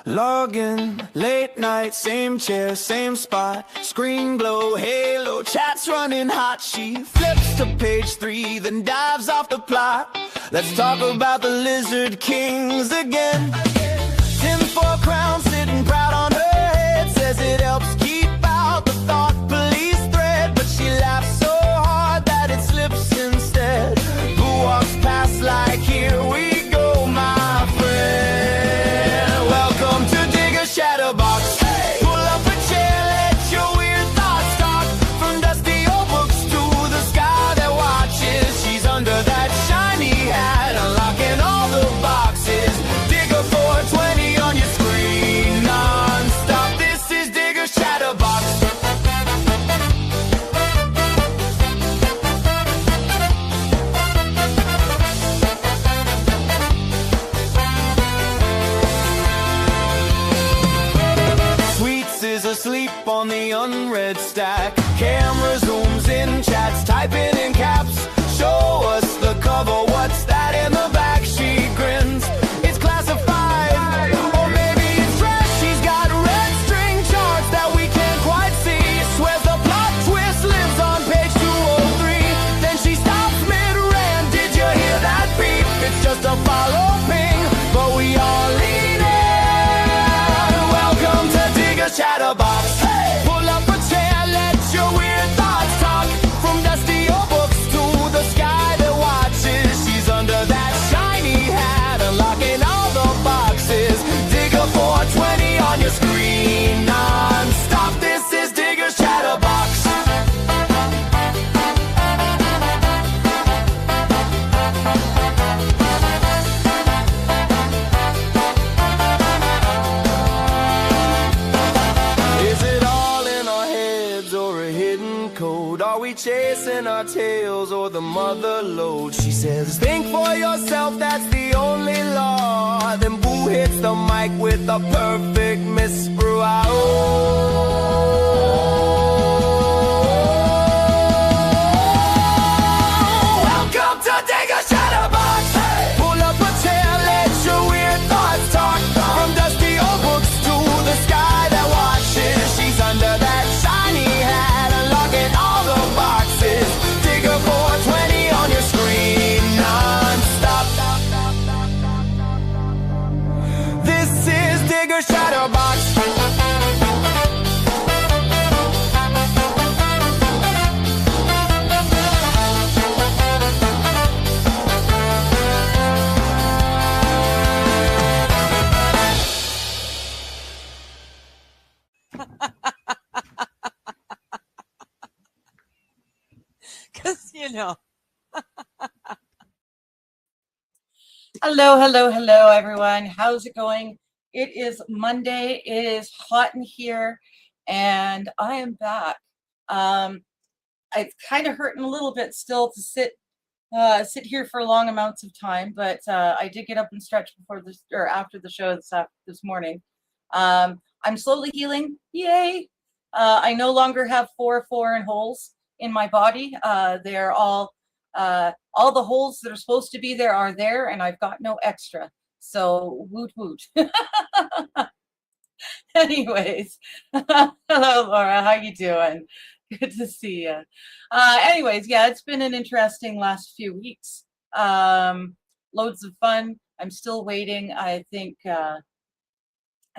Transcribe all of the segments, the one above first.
Login, late night, same chair, same spot. Screen glow, halo, chat's running hot. She flips to page 3, then dives off the plot. Let's talk about the Lizard Kings again. Tinfoil crown sitting proud on her head. Says it helps keep out the thought police thread. But she laughs so hard that it slips instead. Who walks past like, here we go, my friend. Welcome to Digger's Chatterbox. Hey! Pull up a chair, let your weird thoughts talk. From dusty old books to the sky that watches. She's under that shiny hat, unlocking all the boxes. Digger 420 on your screen non-stop. This is Digger's Chatterbox. Sweets is asleep on the unread stack. Camera zooms in, chats typing in caps. Show us the cover, what's that in the back? She grins, it's classified, or maybe it's fresh. She's got red string charts that we can't quite see. Swears the plot twist lives on page 203. Then she stops mid-rant, did you hear that beep? It's just a follow ping, but we all lean in. Welcome to Digger's Chatterbox. Hey! Pull up a chair, let your weird thoughts talk. From dusty old books to the sky that watches. She's under that shiny hat, unlocking all the boxes. Digger 420 on your screen non-stop. This is Digger's Chatterbox. Is it all in our heads or a hidden code? Are we chasing our tails or the mother lode? She says, think for yourself, that's the only law. Then Boo hits the mic with a perfect misbrew. Welcome to Digger's Chatterbox. Hey! Pull up a chair, let your weird thoughts talk. From dusty old books to the sky that watches. She's under that shiny hat, unlocking all the boxes. Digger 420 on your screen non-stop. This is Digger's Chatterbox. Because, you know. Hello, everyone. How's it going? It is Monday. It is hot in here, and I am back. It's kind of hurting a little bit still to sit here for long amounts of time, but I did get up and stretch before this or after the show this morning. I'm slowly healing. Yay! I no longer have four foreign holes in my body. They're all the holes that are supposed to be there are there, and I've got no extra. So woot woot. Anyways, hello Laura, how you doing? Good to see you. Anyways, yeah, it's been an interesting last few weeks. Loads of fun. I'm still waiting. I think I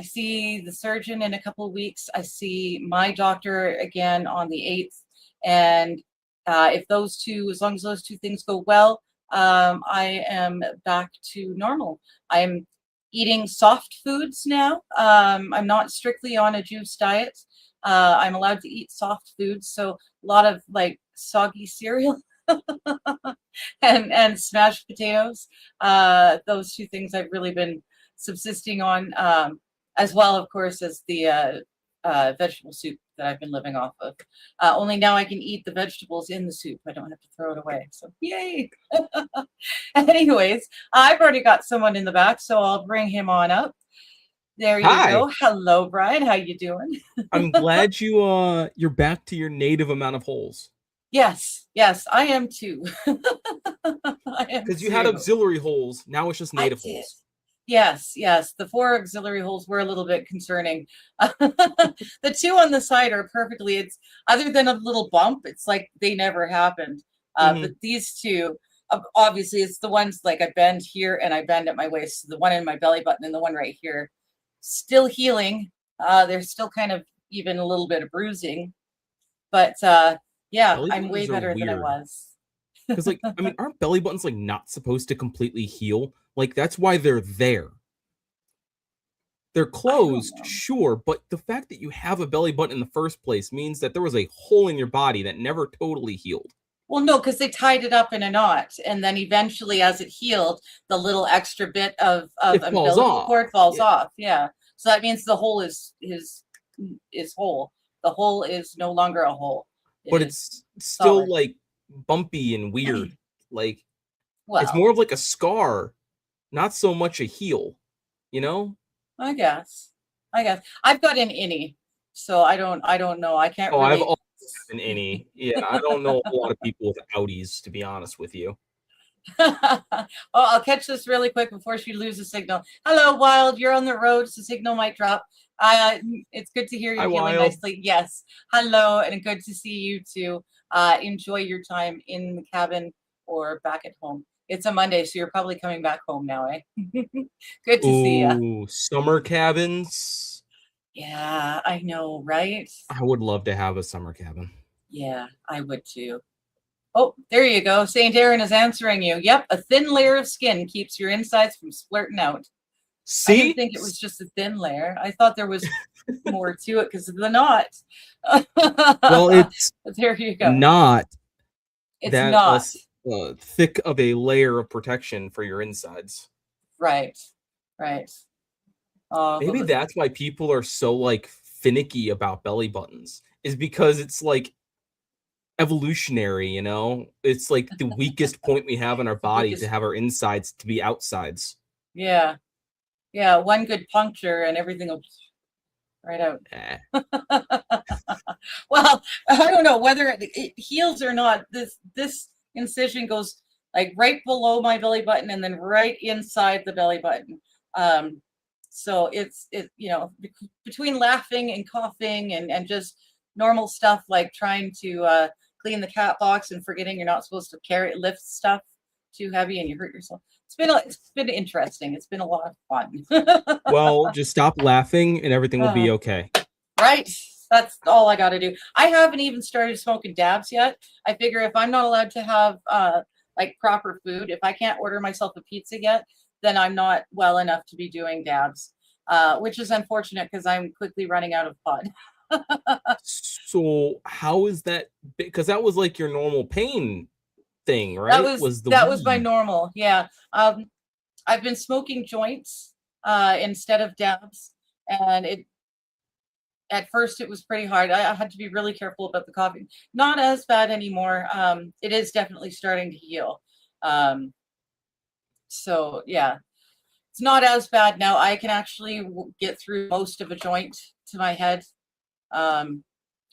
see the surgeon in a couple of weeks. I see my doctor again on the 8th. And if as long as those two things go well, I am back to normal. I'm eating soft foods now. I'm not strictly on a juice diet. I'm allowed to eat soft foods. So a lot of like soggy cereal and smashed potatoes. Those two things I've really been subsisting on, as well, of course, as the vegetable soup that I've been living off of. Only now I can eat the vegetables in the soup. I don't have to throw it away. So yay. Anyways, I've already got someone in the back, so I'll bring him on up. There you go. Hello, Brian. How you doing? I'm glad you're back to your native amount of holes. Yes, I am too. Because you had auxiliary holes. Now it's just native holes. Yes, yes. The 4 auxiliary holes were a little bit concerning. The 2 on the side are perfectly, it's other than a little bump, it's like they never happened. But these 2, obviously it's the ones like I bend here and I bend at my waist. So the one in my belly button and the one right here, still healing. They're still kind of even a little bit of bruising. But yeah, Belly I'm way buttons are better than I weird. was. Because, like, I mean, aren't belly buttons like not supposed to completely heal? Like, that's why they're there. They're closed, sure, but the fact that you have a belly button in the first place means that there was a hole in your body that never totally healed. Well, no, because they tied it up in a knot, and then eventually, as it healed, the little extra bit of It falls umbilical off. cord falls Yeah. off. Yeah, so that means the hole is whole. The hole is no longer a hole. But is it's still solid. like bumpy and weird. Like, it's Well, more of like a scar, not so much a heel, you know? I guess. I've got an innie, so I don't know. I can't Oh, I've really. always had an innie. Yeah, I don't know a lot of people with outies, to be honest with you. Oh, I'll catch this really quick before she loses signal. Hello, Wild. You're on the road, so signal might drop. It's good to hear you Hi, feeling Wild. nicely. Yes. Hello, and good to see you too. Enjoy your time in the cabin or back at home. It's a Monday, so you're probably coming back home now, eh? Good to see you. Ooh, summer cabins. Yeah, I know, right? I would love to have a summer cabin. Yeah, I would too. Oh, there you go. St. Aaron is answering you. Yep, a thin layer of skin keeps your insides from splurting out. See? I didn't think it was just a thin layer. I thought there was more to it because of the knot. Well, it's there you go. not It's that not. Thick of a layer of protection for your insides. Right. Maybe that's why people are so like finicky about belly buttons, is because it's like evolutionary, you know? It's like the weakest point we have in our body to have our insides to be outsides. Yeah. Yeah, one good puncture and everything will right out. Well, I don't know whether it heals or not. This incision goes like right below my belly button and then right inside the belly button. So it's between laughing and coughing and just normal stuff like trying to clean the cat box and forgetting you're not supposed to lift stuff too heavy and you hurt yourself. It's been interesting. It's been a lot of fun. Well, just stop laughing and everything will be okay. Right. That's all I got to do. I haven't even started smoking dabs yet. I figure if I'm not allowed to have like proper food, if I can't order myself a pizza yet, then I'm not well enough to be doing dabs, which is unfortunate because I'm quickly running out of pod. So how is that? Because that was like your normal pain thing, right? That was my normal. Yeah. I've been smoking joints instead of dabs, and at first it was pretty hard. I had to be really careful about the coughing. Not as bad anymore. It is definitely starting to heal. So yeah, it's not as bad now. I can actually get through most of a joint to my head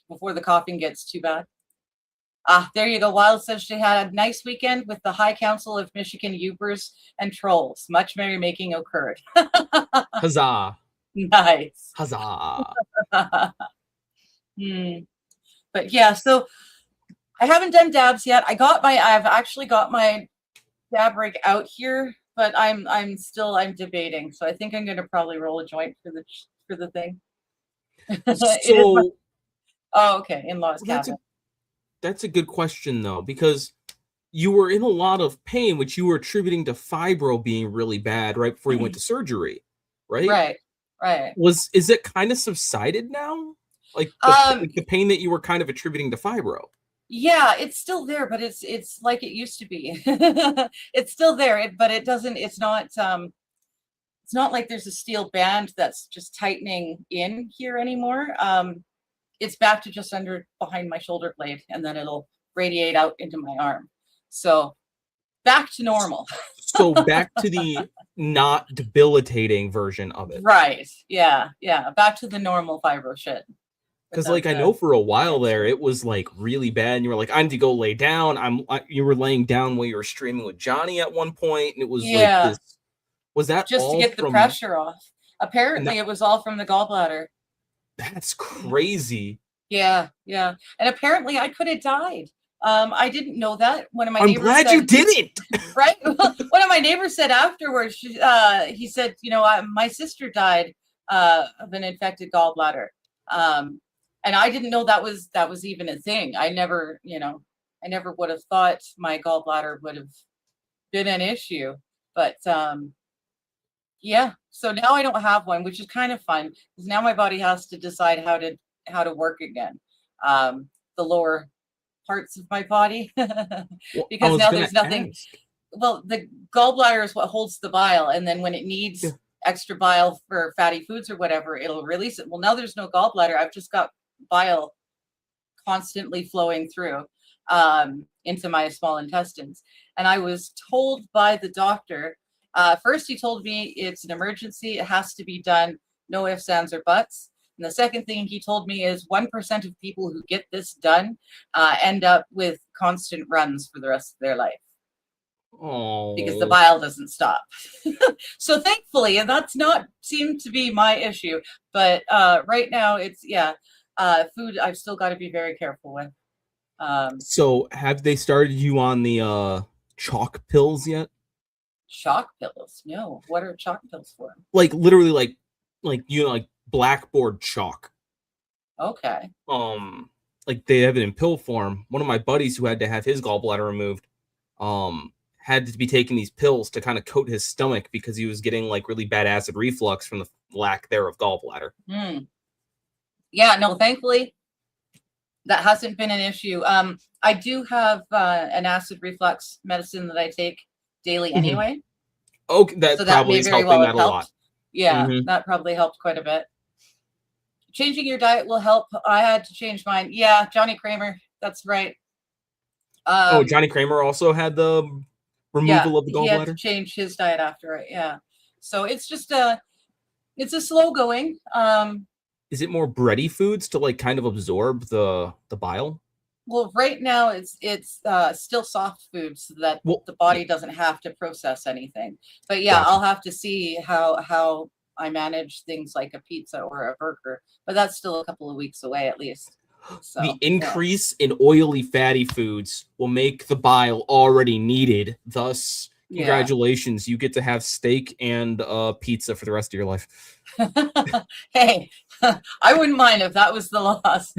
before the coughing gets too bad. There you go. Wild says she had a nice weekend with the High Council of Michigan Youpers and Trolls. Much merrymaking occurred. Huzzah. Nice. Huzzah. But yeah, so I haven't done dabs yet. I've actually got my dab rig out here, but I'm debating. So I think I'm gonna probably roll a joint for the thing. So okay, in-laws cabin. That's a good question though, because you were in a lot of pain, which you were attributing to fibro being really bad right before you went to surgery, right? Right. Is it kind of subsided now? Like the pain that you were kind of attributing to fibro? Yeah, it's still there, but it's like it used to be. It's still there, but it doesn't. It's not like there's a steel band that's just tightening in here anymore. It's back to just behind my shoulder blade, and then it'll radiate out into my arm. So back to normal. So back to the not debilitating version of it. Right. Yeah. Back to the normal fibro shit. Because like I know for a while there it was like really bad, and you were like, I need to go lay down. You were laying down while you were streaming with Johnny at one point, and it was like this Was that just to all get the from? pressure off. And Apparently, it was all from the gallbladder. That's crazy. Yeah, yeah. And apparently, I could have died. I didn't know that. One of my I'm neighbors glad said, you didn't. right? One of my neighbors said afterwards, he said, my sister died of an infected gallbladder. And I didn't know that was even a thing. I never would have thought my gallbladder would have been an issue. But yeah, so now I don't have one, which is kind of fun because now my body has to decide how to work again. The lower parts of my body because now there's nothing. Well, the gallbladder is what holds the bile, and then when it needs extra bile for fatty foods or whatever, it'll release it. Well, now there's no gallbladder. I've just got bile constantly flowing through into my small intestines. And I was told by the doctor, first he told me it's an emergency. It has to be done. No ifs, ands, or buts. And the second thing he told me is 1% of people who get this done end up with constant runs for the rest of their life. Oh. Because the bile doesn't stop. So thankfully, and that's not seemed to be my issue, but right now it's, food I've still got to be very careful with. So have they started you on the chalk pills yet? Chalk pills? No. What are chalk pills for? Like literally like blackboard chalk. Okay. Like they have it in pill form. One of my buddies who had to have his gallbladder removed, had to be taking these pills to kind of coat his stomach because he was getting like really bad acid reflux from the lack there of gallbladder. Yeah, no, thankfully that hasn't been an issue. I do have an acid reflux medicine that I take daily anyway. Okay, that probably is helping that a lot. Yeah, that probably helped quite a bit. Changing your diet will help. I had to change mine. Yeah, Johnny Kramer. That's right. Johnny Kramer also had the removal of the gallbladder? He had to change his diet after it. Yeah. So it's just it's a slow going. Is it more bready foods to like kind of absorb the bile? Well, right now it's still soft foods so that the body doesn't have to process anything. But yeah, gotcha. I'll have to see how I manage things like a pizza or a burger, but that's still a couple of weeks away at least. So, the increase in oily fatty foods will make the bile already needed. Thus, congratulations, you get to have steak and pizza for the rest of your life. Hey, I wouldn't mind if that was the loss.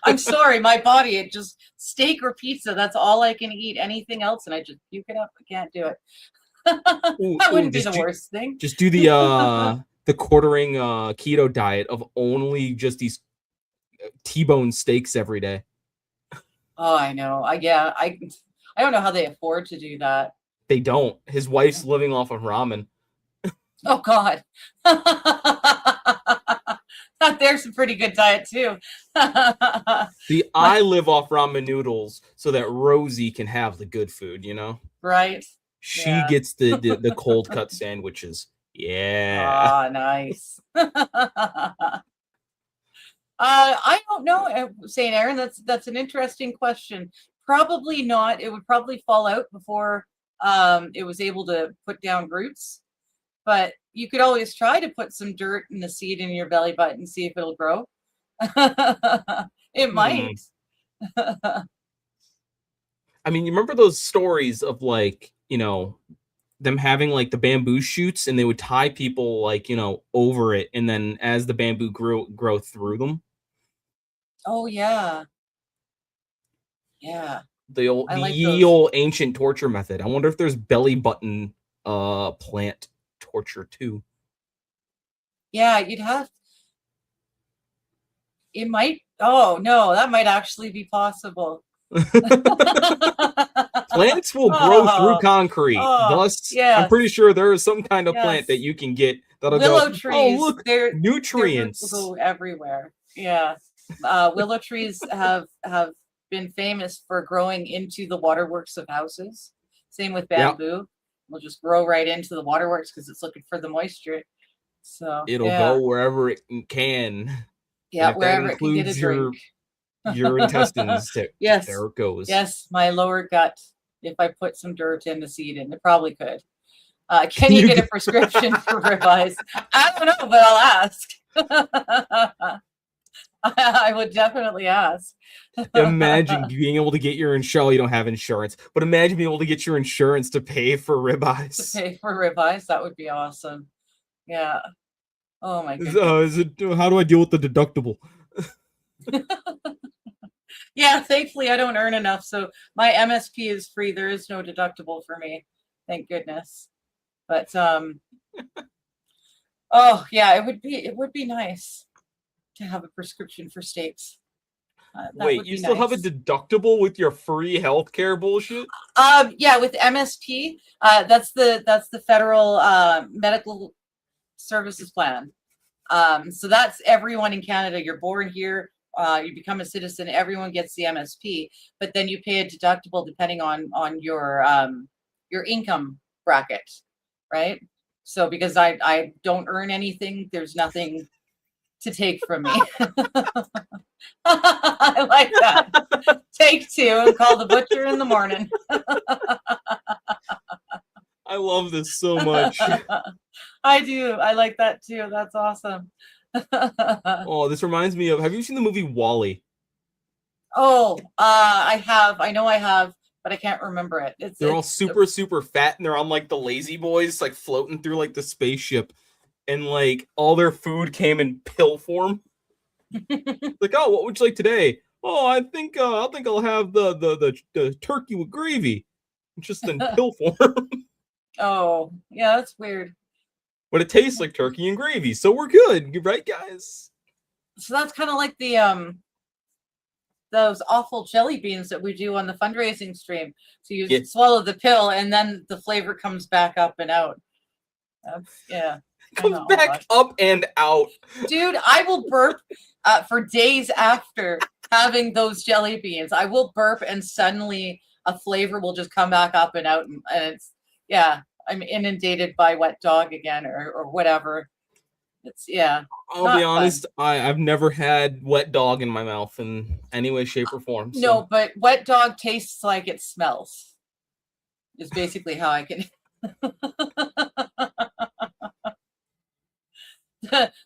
I'm sorry, my body, it just steak or pizza, that's all I can eat. Anything else and I just puke it up. I can't do it. That wouldn't be the worst thing. Just do the quartering keto diet of only just these T-bone steaks every day. Oh, I know. I don't know how they afford to do that. They don't. His wife's living off of ramen. Oh God. There's a pretty good diet too. I live off ramen noodles so that Rosie can have the good food, Right. She gets the cold cut sandwiches. Yeah. Ah, nice. I don't know, St. Aaron. That's an interesting question. Probably not. It would probably fall out before it was able to put down roots. But you could always try to put some dirt and a seed in your belly button and see if it'll grow. It might. I mean, you remember those stories of like, them having like the bamboo shoots and they would tie people like, over it. And then as the bamboo grow through them. Oh, yeah. Yeah. The old ancient torture method. I wonder if there's belly button plant torture too. Yeah, you'd have. It might. Oh, no, that might actually be possible. Plants will grow through concrete. Thus, I'm pretty sure there is some kind of plant that you can get that'll willow go. Trees, oh, look, nutrients. They go everywhere. Yeah, willow trees have been famous for growing into the waterworks of houses. Same with bamboo. Yep. Will just grow right into the waterworks because it's looking for the moisture. So it'll go wherever it can. Yeah, wherever it can get a drink. Your intestines. Yes. There it goes. Yes, my lower gut. If I put some dirt in the seed in, it probably could. Can you get a prescription for ribeyes? I don't know, but I'll ask. I would definitely ask. Imagine being able to get your insurance. You don't have insurance, but imagine being able to get your insurance to pay for ribeyes. To pay for ribeyes, that would be awesome. Yeah. Oh my goodness. How do I deal with the deductible? Yeah, thankfully I don't earn enough, so my MSP is free. There is no deductible for me. Thank goodness. But oh yeah, it would be nice to have a prescription for steaks. Wait, you still have a deductible with your free healthcare bullshit? Yeah, with MSP, that's the federal medical services plan. So that's everyone in Canada. You're born here, you become a citizen, everyone gets the MSP, but then you pay a deductible depending on your income bracket, right? So because I don't earn anything, there's nothing to take from me. I like that. Take two and call the butcher in the morning. I love this so much. I do. I like that too. That's awesome. Oh, this reminds me of, have you seen the movie WALL-E? Oh, I have. I know I have, but I can't remember it. They're all super fat, and they're on like the lazy boys, like floating through like the spaceship, and like all their food came in pill form. Like, oh, what would you like today? Oh, I think I'll have the turkey with gravy, just in pill form. Oh, yeah, that's weird. But it tastes like turkey and gravy, so we're good, right, guys? So that's kind of like the those awful jelly beans that we do on the fundraising stream. So you swallow the pill, and then the flavor comes back up and out. Yeah. Comes back up and out. Dude, I will burp for days after having those jelly beans. I will burp, and suddenly a flavor will just come back up and out, and it's, yeah, I'm inundated by wet dog again, or whatever. It's, yeah. I'll be honest, I've never had wet dog in my mouth in any way, shape, or form. So. No, but wet dog tastes like it smells. Is basically how I can.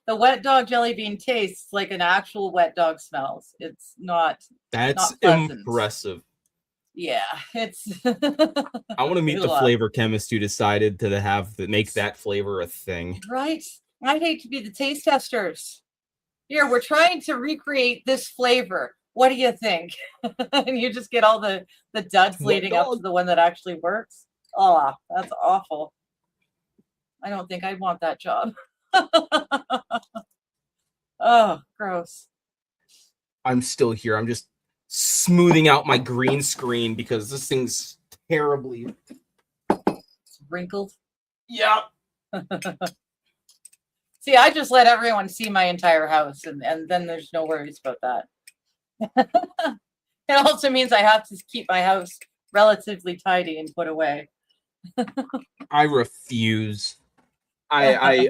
The wet dog jelly bean tastes like an actual wet dog smells. It's not. That's not impressive. Yeah, it's. I want to meet the flavor chemist who decided to make that flavor a thing. Right. I'd hate to be the taste testers. Here, we're trying to recreate this flavor. What do you think? And you just get all the duds leading up to the one that actually works. Oh, that's awful. I don't think I'd want that job. Oh, gross. I'm still here. I'm just smoothing out my green screen because this thing's terribly wrinkled. Yeah. See, I just let everyone see my entire house, and then there's no worries about that. It also means I have to keep my house relatively tidy and put away. I refuse. I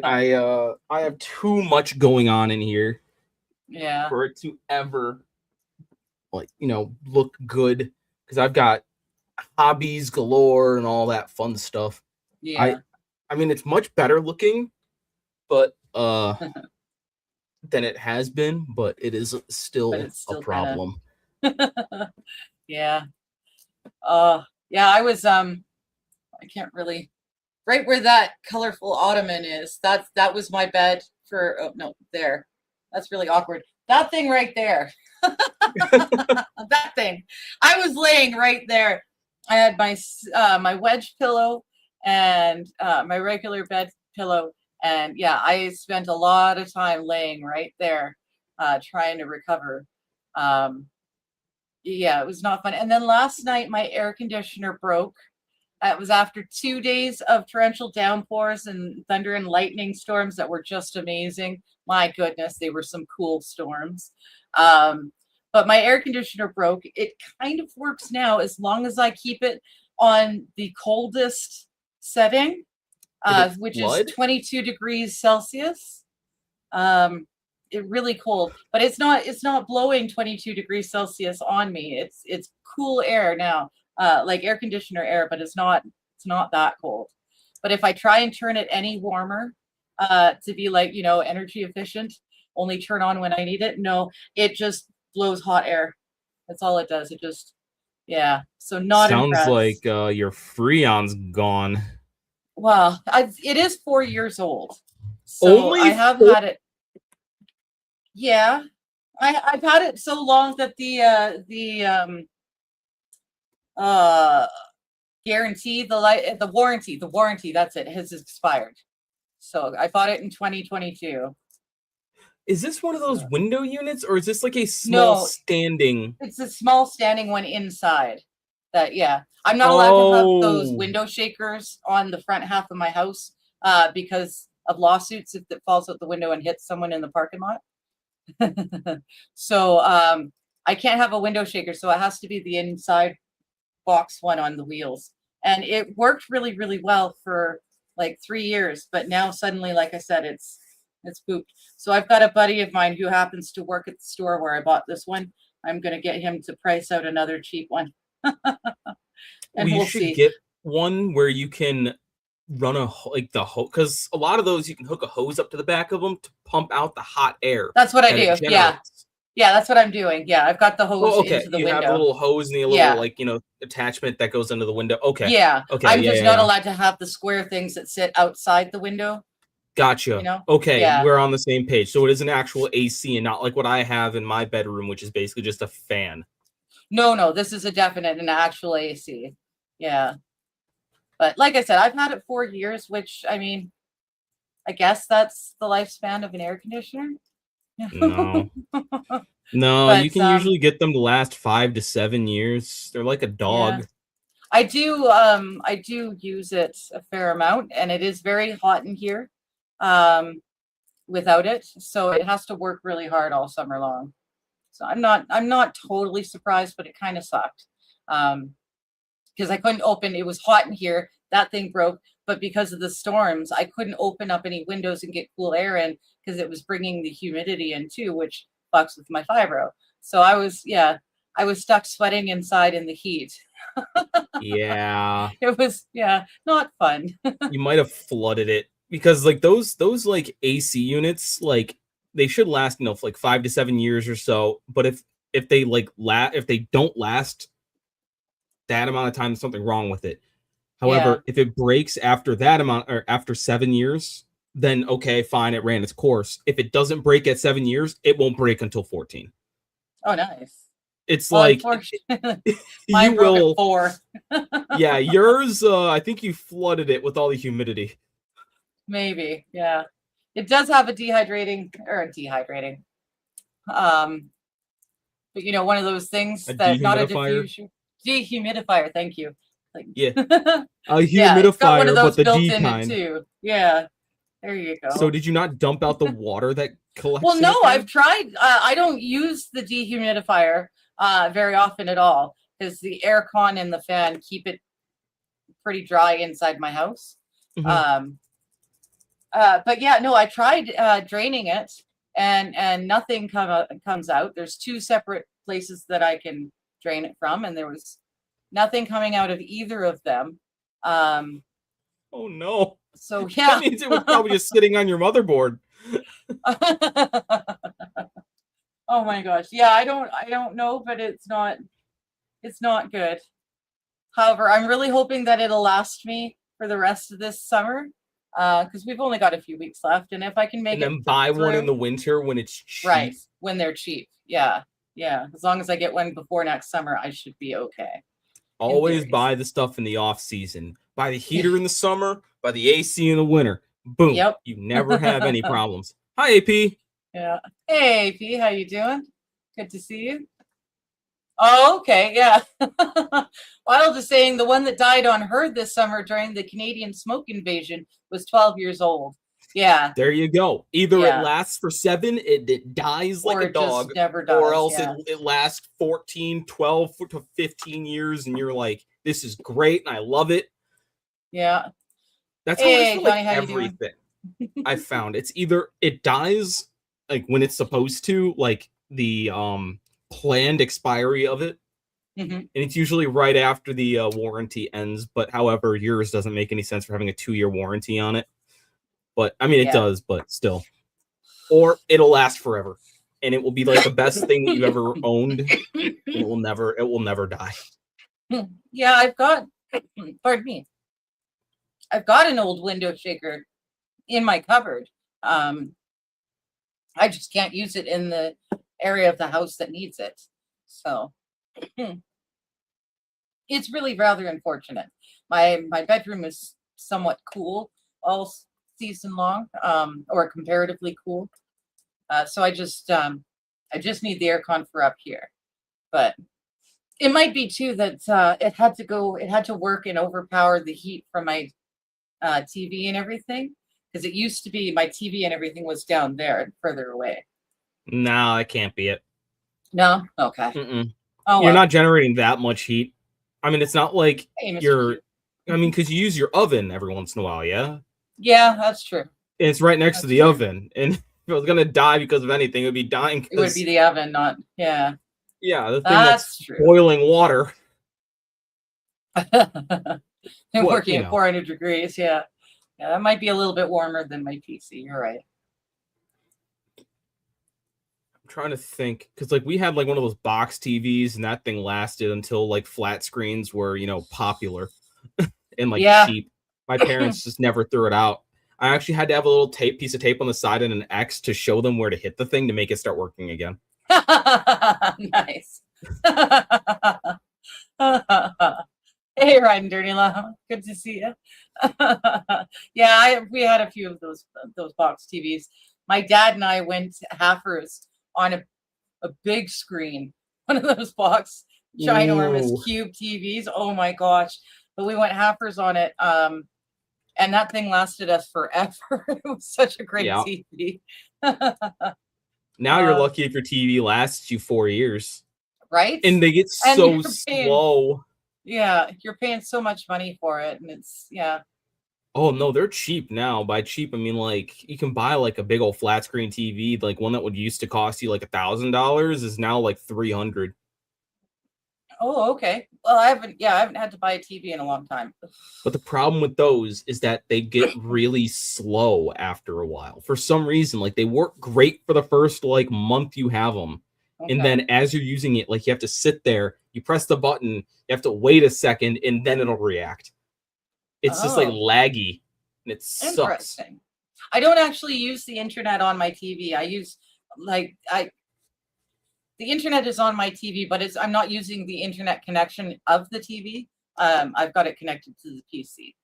have too much going on in here. Yeah. For it to ever, like, look good, because I've got hobbies galore and all that fun stuff. Yeah. I mean, it's much better looking, but than it has been, but it is still a problem. Yeah. Yeah, I was I can't really, right where that colorful ottoman is, that was my bed for, oh no, there. That's really awkward. That thing right there. That thing. I was laying right there. I had my my wedge pillow and my regular bed pillow. And yeah, I spent a lot of time laying right there, trying to recover. Yeah, it was not fun. And then last night, my air conditioner broke. It was after 2 days of torrential downpours and thunder and lightning storms that were just amazing. My goodness, they were some cool storms. But my air conditioner broke. It kind of works now as long as I keep it on the coldest setting. Which is 22 degrees Celsius. It really cold, but it's not blowing 22 degrees Celsius on me. It's cool air now, like air conditioner air, but it's not that cold. But if I try and turn it any warmer, to be like, energy efficient, only turn on when I need it, no, it just blows hot air. That's all it does. It just, yeah. So not Sounds like impressed. your Freon's gone. Well, it is 4 years old. So Only I have had it. Yeah. I've had it so long that uh guarantee, the warranty, that's it, has expired. So I bought it in 2022. Is this one of those window units, or is this like a small No, standing? it's a small standing one inside. That, yeah. I'm not allowed to have those Oh, window shakers on the front half of my house because of lawsuits if it falls out the window and hits someone in the parking lot. So I can't have a window shaker, so it has to be the inside box one on the wheels. And it worked really, really well for like 3 years, but now suddenly, like I said, it's pooped. So I've got a buddy of mine who happens to work at the store where I bought this one. I'm gonna get him to price out another cheap one. And we we'll should see. get one where you can run like the hose, because a lot of those you can hook a hose up to the back of them to pump out the hot air. That's what I that it do. Yeah. generates. Yeah, that's what I'm doing. Yeah, I've got the hose Oh, okay. into the You have a window. little hose and a little Yeah. like attachment that goes into the window. Okay. Yeah. Okay. I'm yeah, just yeah, not yeah. allowed to have the square things that sit outside the window, Gotcha. Okay, Yeah. we're on the same page. So it is an actual AC and not like what I have in my bedroom, which is basically just a fan. No, this is a definite and actual AC. Yeah. But like I said, I've had it 4 years, which, I mean, I guess that's the lifespan of an air conditioner. No. No, But you can usually get them to last 5 to 7 years. They're like a dog. yeah. I do use it a fair amount, and it is very hot in here without it. So it has to work really hard all summer long. So I'm not totally surprised, but it kind of sucked. Because I couldn't open, it was hot in here, that thing broke, but because of the storms, I couldn't open up any windows and get cool air in because it was bringing the humidity in too, which fucks with my fibro. So I was stuck sweating inside in the heat. Yeah. It was, not fun. You might have flooded it because like those like AC units, like they should last, for like 5 to 7 years or so. But if they like if they don't last that amount of time, there's something wrong with it. However, if it breaks after that amount or after 7 years, then okay, fine, it ran its course. If it doesn't break at 7 years, it won't break until 14. Oh, nice. It's Well, like unfortunately, you mine broke will. at 4. Yeah, yours. I think you flooded it with all the humidity. Maybe, yeah. It does have a dehydrating. But one of those things A that not a dehumidifier? diffuser. Dehumidifier, thank you. Like, Yeah, a yeah, it's got one humidifier, of but those the built D in kind. it too. Yeah, there you go. So did you not dump out the water that collects? Well, in no, it then? I've tried. I don't use the dehumidifier very often at all because the air con and the fan keep it pretty dry inside my house. Mhm. But yeah, no, I tried draining it, and nothing comes out. There's 2 separate places that I can drain it from, and there was nothing coming out of either of them. Oh no. So That yeah. means it was probably just sitting on your motherboard. Oh my gosh. Yeah, I don't know, but it's not good. However, I'm really hoping that it'll last me for the rest of this summer. Because we've only got a few weeks left, and if I can make And it then buy one in through- the winter when it's cheap. right, when they're cheap. Yeah. As long as I get one before next summer, I should be okay. Always theory. buy the stuff in the off season. Buy the heater in the summer, buy the AC in the winter. Boom. Yep. You never have any problems. Hi, AP. Yeah. Hey, P, how you doing? Good to see you. Oh, okay, yeah. Wild is saying the one that died on her this summer during the Canadian smoke invasion was 12 years old. Yeah. There you go. Either Yeah. it lasts for 7, it dies like Or a it just dog, never does, or else yeah. it lasts 14, 12 to 15 years, and you're like, this is great, and I love it. Yeah. That's how it Hey, is for Johnny, like how you doing? everything. I found it's either it dies like when it's supposed to, like the planned expiry of it, Mhm. And it's usually right after the warranty ends. But however, yours doesn't make any sense for having a 2-year warranty on it. But I mean, it Yeah. does, but still. Or it'll last forever, and it will be like the best thing that you've ever owned, and it will never die. Yeah, I've got, pardon me, I've got an old window shaker in my cupboard. I just can't use it in the area of the house that needs it. So it's really rather unfortunate. My bedroom is somewhat cool all season long, or comparatively cool. So I just need the aircon for up here. But it might be too that it had to work and overpower the heat from my TV and everything, because it used to be my TV and everything was down there and further away. No, that can't be it. No? Okay. Mm-mm. Oh, You're well. not generating that much heat. I mean, it's not like Hey, Mr. you're. Cute. I mean, because you use your oven every once in a while, yeah. Yeah, that's true. And it's right next to That's the true. oven, and if it was gonna die because of anything, it would be dying. It would be the oven, not yeah. Yeah, the thing That's that's true. boiling water. And What, working you at know. 400 degrees, yeah. Yeah, that might be a little bit warmer than my PC. You're right. I'm trying to think, because like we had like one of those box TVs, and that thing lasted until like flat screens were popular and like Yeah. cheap. My parents just never threw it out. I actually had to have a little piece of tape on the side and an X to show them where to hit the thing to make it start working again. Nice. Hey, Riding Dirty Llama. Good to see you. Yeah, we had a few of those box TVs. My dad and I went halfers on a big screen, one of those box ginormous Ooh. cube TVs. Oh my gosh. But we went halfers on it. And that thing lasted us forever. It was such a great Yeah. TV. Now you're lucky if your TV lasts you 4 years. Right? And they get And so you're paying- slow. Yeah, you're paying so much money for it, and it's yeah. Oh no, they're cheap now. By cheap, I mean like you can buy like a big old flat screen TV, like one that would used to cost you like $1,000 is now like $300. Oh, okay. Well, I haven't had to buy a TV in a long time. But the problem with those is that they get really slow after a while. For some reason, like they work great for the first like month you have them. Okay. And then as you're using it, like you have to sit there, you press the button, you have to wait a second, and then it'll react. It's just like laggy, and it sucks. Interesting. I don't actually use the internet on my TV. I use the internet is on my TV, but I'm not using the internet connection of the TV. I've got it connected to the PC.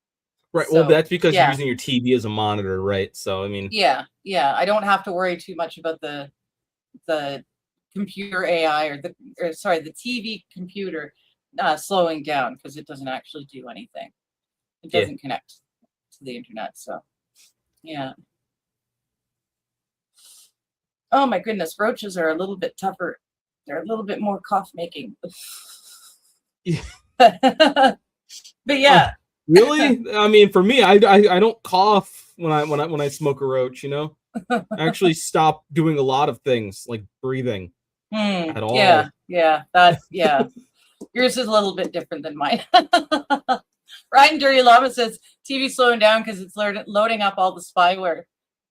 Right. So, Well, that's because yeah. you're using your TV as a monitor, right? So I mean, Yeah. I don't have to worry too much about the computer AI or the TV computer slowing down, because it doesn't actually do anything. It doesn't connect to the internet. So yeah. Oh my goodness, roaches are a little bit tougher. They're a little bit more cough making. Yeah. But yeah. Really? I mean, for me, I don't cough when I smoke a roach. I actually stop doing a lot of things like breathing at all. Yeah. Yours is a little bit different than mine. Ryan Dirty Llama says TV slowing down because it's loading up all the spyware.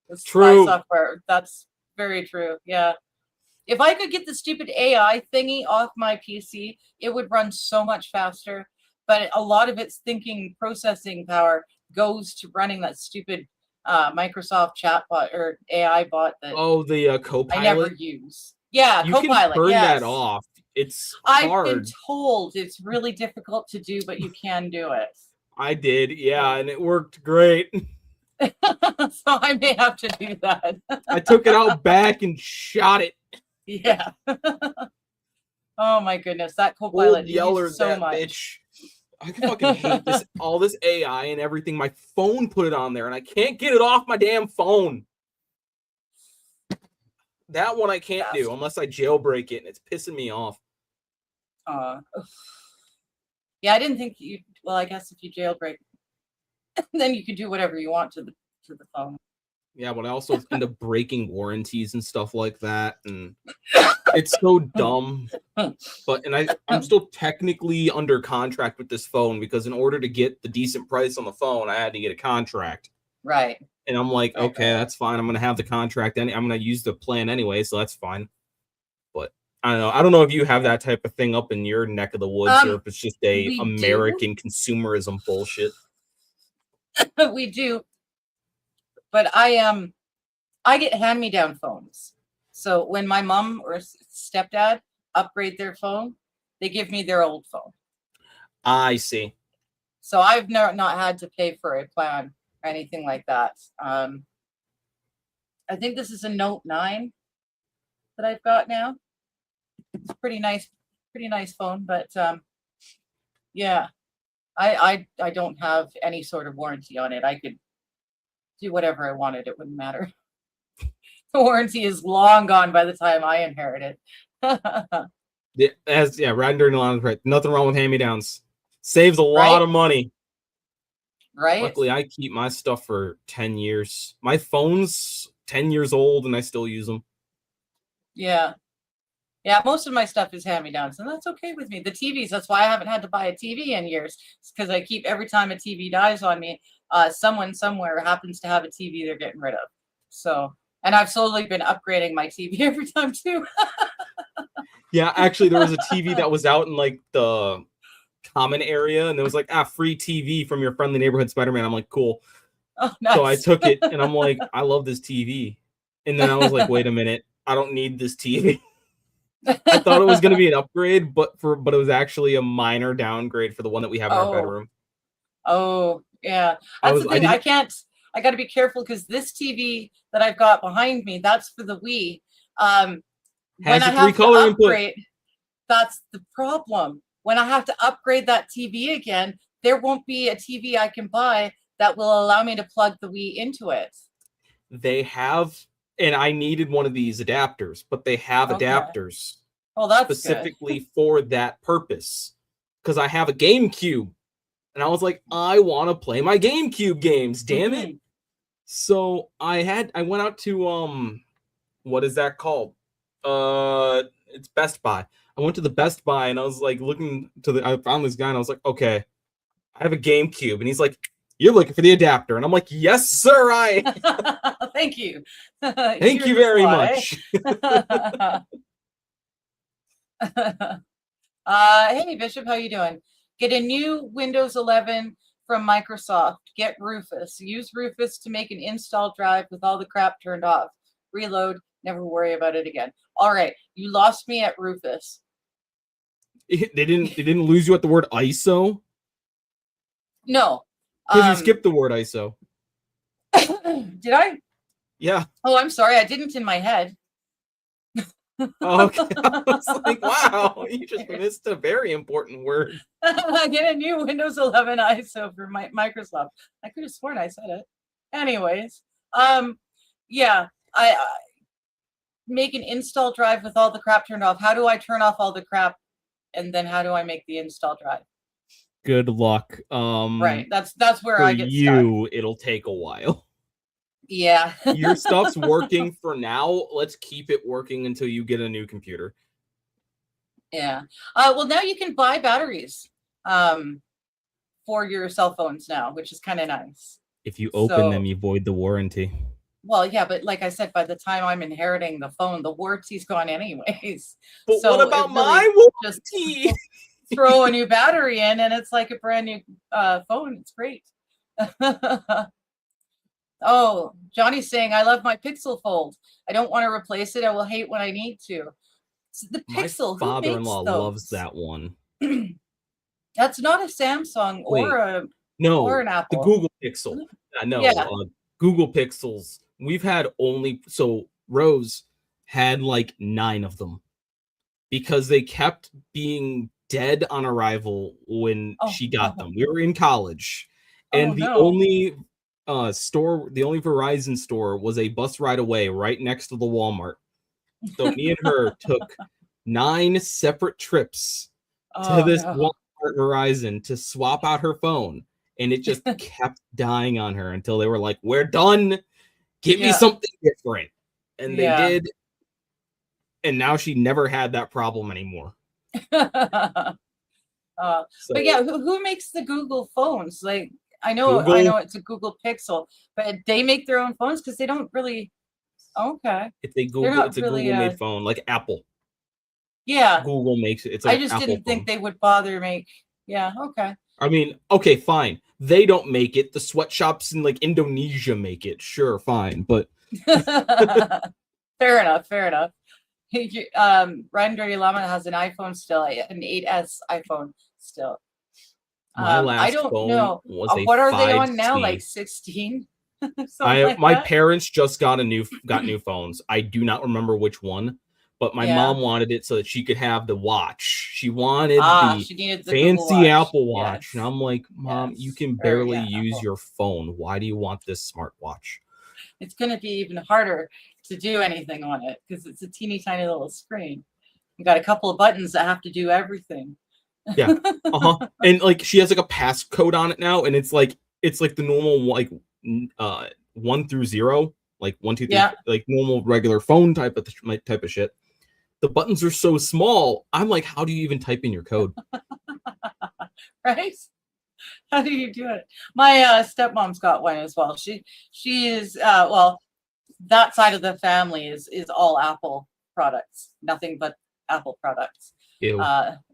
The True. spy software. That's very true. Yeah. If I could get the stupid AI thingy off my PC, it would run so much faster. But a lot of its processing power goes to running that stupid Microsoft chatbot or AI bot that the Copilot. I never use. Yeah, you Copilot. can turn yes. that off. It's I've hard. been told it's really difficult to do, but you can do it. I did, yeah, and it worked great. So I may have to do that. I took it out back and shot it. Yeah. Oh my goodness, that Copilot Yeller, so that much. bitch. I fucking hate this, all this AI and everything. My phone put it on there, and I can't get it off my damn phone. That one I can't do unless I jailbreak it, and it's pissing me off. Yeah, I didn't think you. Well, I guess if you jailbreak, then you could do whatever you want to the phone. Yeah, but I also end up breaking warranties and stuff like that, and it's so dumb. But I'm still technically under contract with this phone because in order to get the decent price on the phone, I had to get a contract. Right. And I'm like, Right, okay, right. that's fine. I'm gonna have the contract and I'm gonna use the plan anyway, so that's fine. But I don't know. I don't know if you have that type of thing up in your neck of the woods or if it's just a We do. American consumerism bullshit. We do. But I get hand-me-down phones. So when my mom or stepdad upgrade their phone, they give me their old phone. I see. So I've not had to pay for a plan or anything like that. I think this is a Note 9 that I've got now. It's pretty nice phone, but yeah, I don't have any sort of warranty on it. I could do whatever I wanted. It wouldn't matter. The warranty is long gone by the time I inherit it. Riding during the line is right. Nothing wrong with hand-me-downs. Saves a lot of money. Right? Luckily, I keep my stuff for 10 years. My phone's 10 years old, and I still use them. Yeah. Yeah, most of my stuff is hand-me-downs, and that's okay with me. The TVs, that's why I haven't had to buy a TV in years. It's because I keep, every time a TV dies on me, someone somewhere happens to have a TV they're getting rid of. So, and I've slowly been upgrading my TV every time, too. Yeah, actually, there was a TV that was out in, like, the common area, and it was like, free TV from your friendly neighborhood Spider-Man. I'm like, cool. Oh, nice. So I took it, and I'm like, I love this TV. And then I was like, wait a minute, I don't need this TV. I thought it was going to be an upgrade, but it was actually a minor downgrade for the one that we have in our bedroom. Oh, yeah. That's the thing. I got to be careful because this TV that I've got behind me, that's for the Wii. When I have to upgrade, that's the problem. When I have to upgrade that TV again, there won't be a TV I can buy that will allow me to plug the Wii into it. They have, and I needed one of these adapters, but they have adapters specifically for that purpose. Because I have a GameCube, and I was like, I want to play my GameCube games, damn it. So I went out to what is that called? It's Best Buy. I went to the Best Buy and I was like I found this guy and I was like, okay, I have a GameCube. And he's like, you're looking for the adapter. And I'm like, yes, sir, Thank you. Thank you very much. Hey, Bishop, how you doing? Get a new Windows 11 from Microsoft. Get Rufus. Use Rufus to make an install drive with all the crap turned off. Reload. Never worry about it again. All right, you lost me at Rufus. They didn't lose you at the word ISO? No. Because you skipped the word ISO. Did I? Yeah. Oh, I'm sorry. I didn't in my head. Oh, okay. I was like, wow, you just missed a very important word. Get a new Windows 11 ISO for Microsoft. I could have sworn I said it. Anyways, yeah, I make an install drive with all the crap turned off. How do I turn off all the crap? And then how do I make the install drive? Good luck. Right. That's where I get stuck. It'll take a while. Yeah. Your stuff's working for now. Let's keep it working until you get a new computer. Yeah. Well, now you can buy batteries for your cell phones now, which is kind of nice. If you open them, you void the warranty. Well, yeah, but like I said, by the time I'm inheriting the phone, the warranty's gone anyways. But so what about my warranty? Just throw a new battery in, and it's like a brand new phone. It's great. Oh, Johnny's saying, I love my Pixel Fold. I don't want to replace it. I will hate when I need to. So the Pixel, my father-in-law loves that one. That's not a Samsung or an Apple. The Google Pixel. Google Pixels. We've had Rose had like 9 of them because they kept being dead on arrival when she got them. We were in college, and the only Verizon store was a bus ride away, right next to the Walmart. So me and her took 9 separate trips to this Walmart Verizon to swap out her phone, and it just kept dying on her until they were like, "We're done. Give me something different." And they did, and now she never had that problem anymore. So But yeah, who makes the Google phones? Like I Google, know it's a Google Pixel, but they make their own phones because they don't really. Okay, they're it's not a really. Google made phone, like Apple. Yeah, Google makes it. It's like I an just Apple didn't think phone. they would bother make. Yeah, okay. I mean, okay, fine. They don't make it. The sweatshops in like Indonesia make it. Sure, fine. But Fair enough. Fair enough. Ryan Dirty Llama has an iPhone still, an 8S iPhone still. my I last don't phone know. was a What are they on now? 5C. Like 16? Something like My that? parents just got new phones. I do not remember which one, but my Yeah. mom wanted it so that she could have the watch. She wanted the She needed the Google fancy Watch. Apple Watch. Yes. And I'm like, Mom, you Yes. can Or, barely yeah, use Apple. your phone. Why do you want this smartwatch? It's going to be even harder to do anything on it because it's a teeny tiny little screen. You got a couple of buttons that have to do everything. Yeah. And like she has like a passcode on it now, and it's like the normal like 1 through 0, like 1, 2, 3, Yeah. like normal regular phone type of shit. The buttons are so small. I'm like, how do you even type in your code? Right? How do you do it? My stepmom's got one as well. She is well, that side of the family is all Apple products, nothing but Apple products. Ew.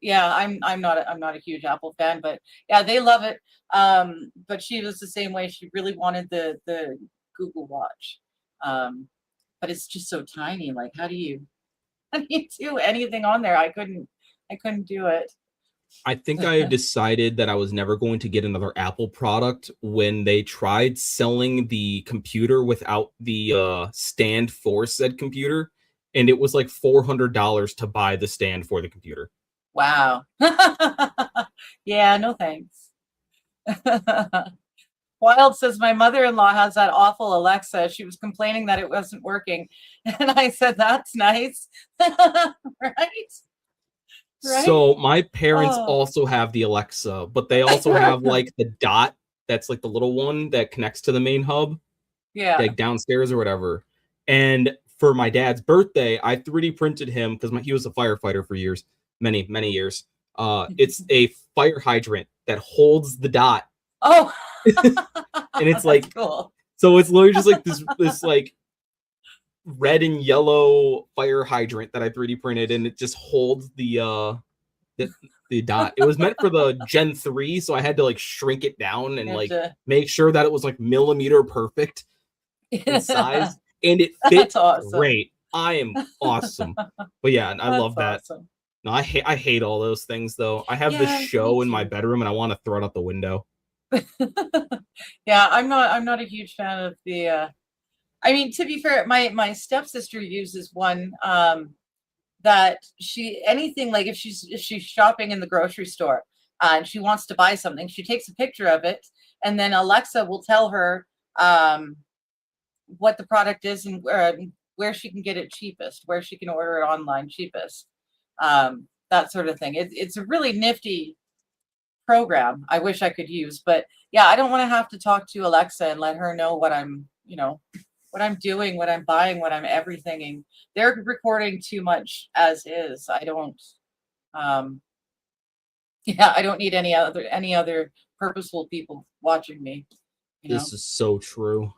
Yeah, I'm not a huge Apple fan, but yeah, they love it. But she was the same way. She really wanted the Google Watch, but it's just so tiny. Like, how do you do anything on there? I couldn't do it. I think I decided that I was never going to get another Apple product when they tried selling the computer without the stand for said computer, and it was like $400 to buy the stand for the computer. Wow. Yeah, no thanks. Wild says my mother-in-law has that awful Alexa. She was complaining that it wasn't working. And I said, that's nice. Right? So my parents Oh. also have the Alexa, but they also have like the Dot, that's like the little one that connects to the main hub, Yeah. like downstairs or whatever. And for my dad's birthday, I 3D printed him because he was a firefighter for years, many years. It's a fire hydrant that holds the Dot, Oh. and it's like, cool. So it's literally just like this like red and yellow fire hydrant that I 3D printed, and it just holds the Dot. It was meant for the Gen 3, so I had to like shrink it down and like make sure that it was like millimeter perfect in size, and it fits awesome. great. I am awesome. But yeah, I love that. Awesome. No, I hate all those things though. I have this Yeah, show me in my too. bedroom and I want to throw it out the window. Yeah, I'm not a huge fan of the I mean, to be fair, my stepsister uses one that anything like if she's shopping in the grocery store and she wants to buy something, she takes a picture of it, and then Alexa will tell her what the product is and where she can get it cheapest, where she can order it online cheapest, that sort of thing. It's a really nifty program. I wish I could use, but yeah, I don't want to have to talk to Alexa and let her know what I'm what I'm doing, what I'm buying, what I'm everythinging. They're recording too much as is. I don't I don't need any other purposeful people watching me. This is so true.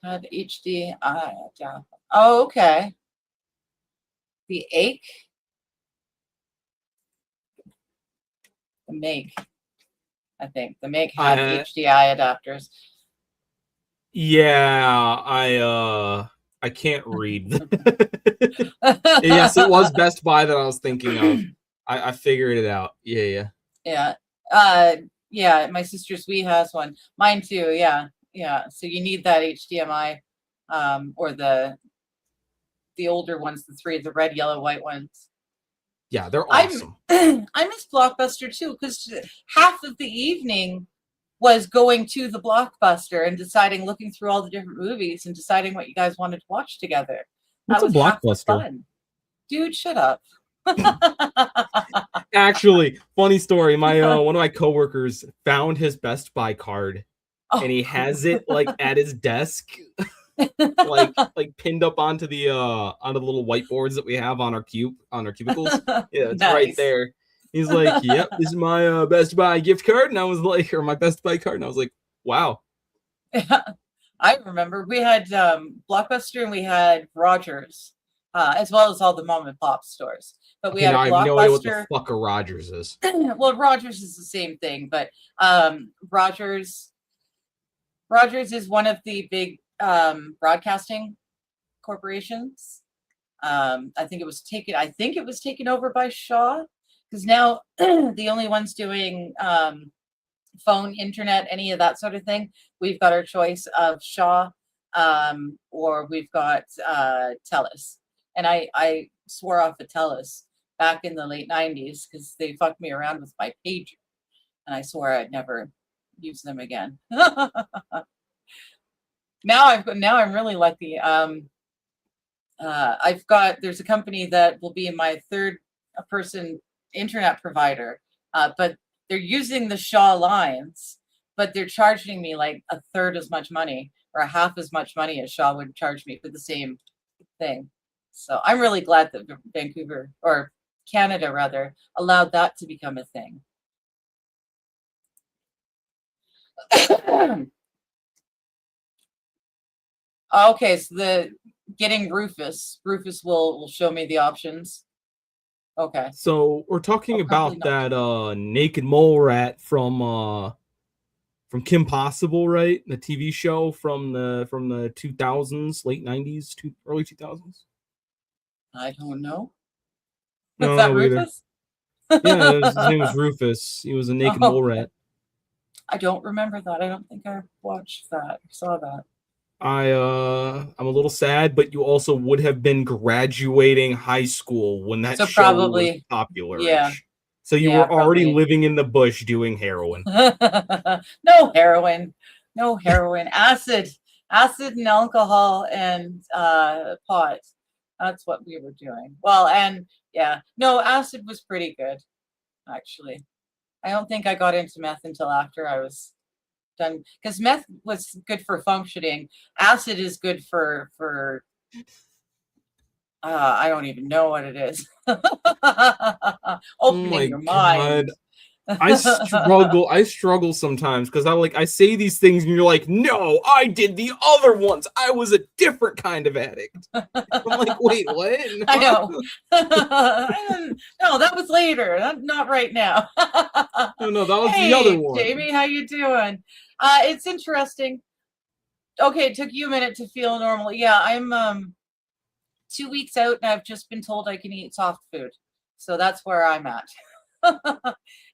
Had HD. Yeah. Oh, okay. The ache. The make. I think the make had HDI adapters. Yeah, I can't read. Yes, it was Best Buy that I was thinking of. I figured it out. Yeah. Yeah, my sister's Wii has one. Mine too, yeah. So you need that HDMI, or the older ones, the red, yellow, white ones. Yeah, they're awesome. I miss Blockbuster too, because half of the evening was going to the Blockbuster and looking through all the different movies and deciding what you guys wanted to watch together. What's that was a half the Blockbuster? fun. Dude, shut up. Actually, funny story. My one of my coworkers found his Best Buy card, and he has it like at his desk. like pinned up onto the little whiteboards that we have on our cubicles. Yeah, it's right Nice. there. He's like, "Yep, this is my Best Buy gift card," and I was like, or my Best Buy card, and I was like, "Wow." I remember we had Blockbuster and we had Rogers, as well as all the mom and pop stores. But we Okay, had now a I have no idea what the Blockbuster. fuck a Rogers is. Well, Rogers is the same thing, but Rogers is one of the big broadcasting corporations. I think it was taken over by Shaw, because now the only ones doing phone, internet, any of that sort of thing, we've got our choice of Shaw, or we've got TELUS. And I swore off of TELUS back in the late 90s because they fucked me around with my pager, and I swore I'd never use them again. Now I'm really lucky. There's a company that will be my third person internet provider, but they're using the Shaw lines, but they're charging me like a third as much money or half as much money as Shaw would charge me for the same thing. So I'm really glad that Vancouver, or Canada rather, allowed that to become a thing. Okay, so the getting Rufus will show me the options. Okay. So we're talking about not. that naked mole rat from Kim Possible, right? The TV show from the 2000s, late 90s to early 2000s. I don't know. No, Is that Rufus? Yeah, his name was Rufus. He was a naked mole rat. I don't remember that. I don't think I watched that. Saw that. I'm a little sad, but you also would have been graduating high school when that show probably was popular. Yeah. So you Yeah, were already probably. living in the bush doing heroin. No heroin. No heroin. Acid and alcohol and pot. That's what we were doing. Well, and yeah, no, acid was pretty good, actually. I don't think I got into meth until after I was done, because meth was good for functioning. Acid is good for I don't even know what it is. Opening your mind. I struggle sometimes because I say these things and you're like, no, I did the other ones. I was a different kind of addict. I'm like, wait, what? I know. No, that was later. Not right now. No, that was the other one. Jamie, how you doing? It's interesting. Okay, it took you a minute to feel normal. Yeah, I'm 2 weeks out and I've just been told I can eat soft food. So that's where I'm at.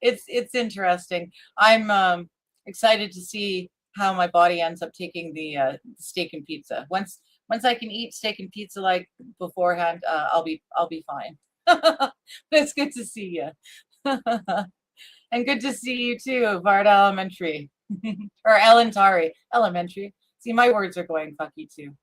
It's interesting. I'm excited to see how my body ends up taking the steak and pizza. Once I can eat steak and pizza like beforehand, I'll be fine. But it's good to see you. And good to see you too, Varda Elementary. Or Elentari Elementary. See, my words are going fucky too.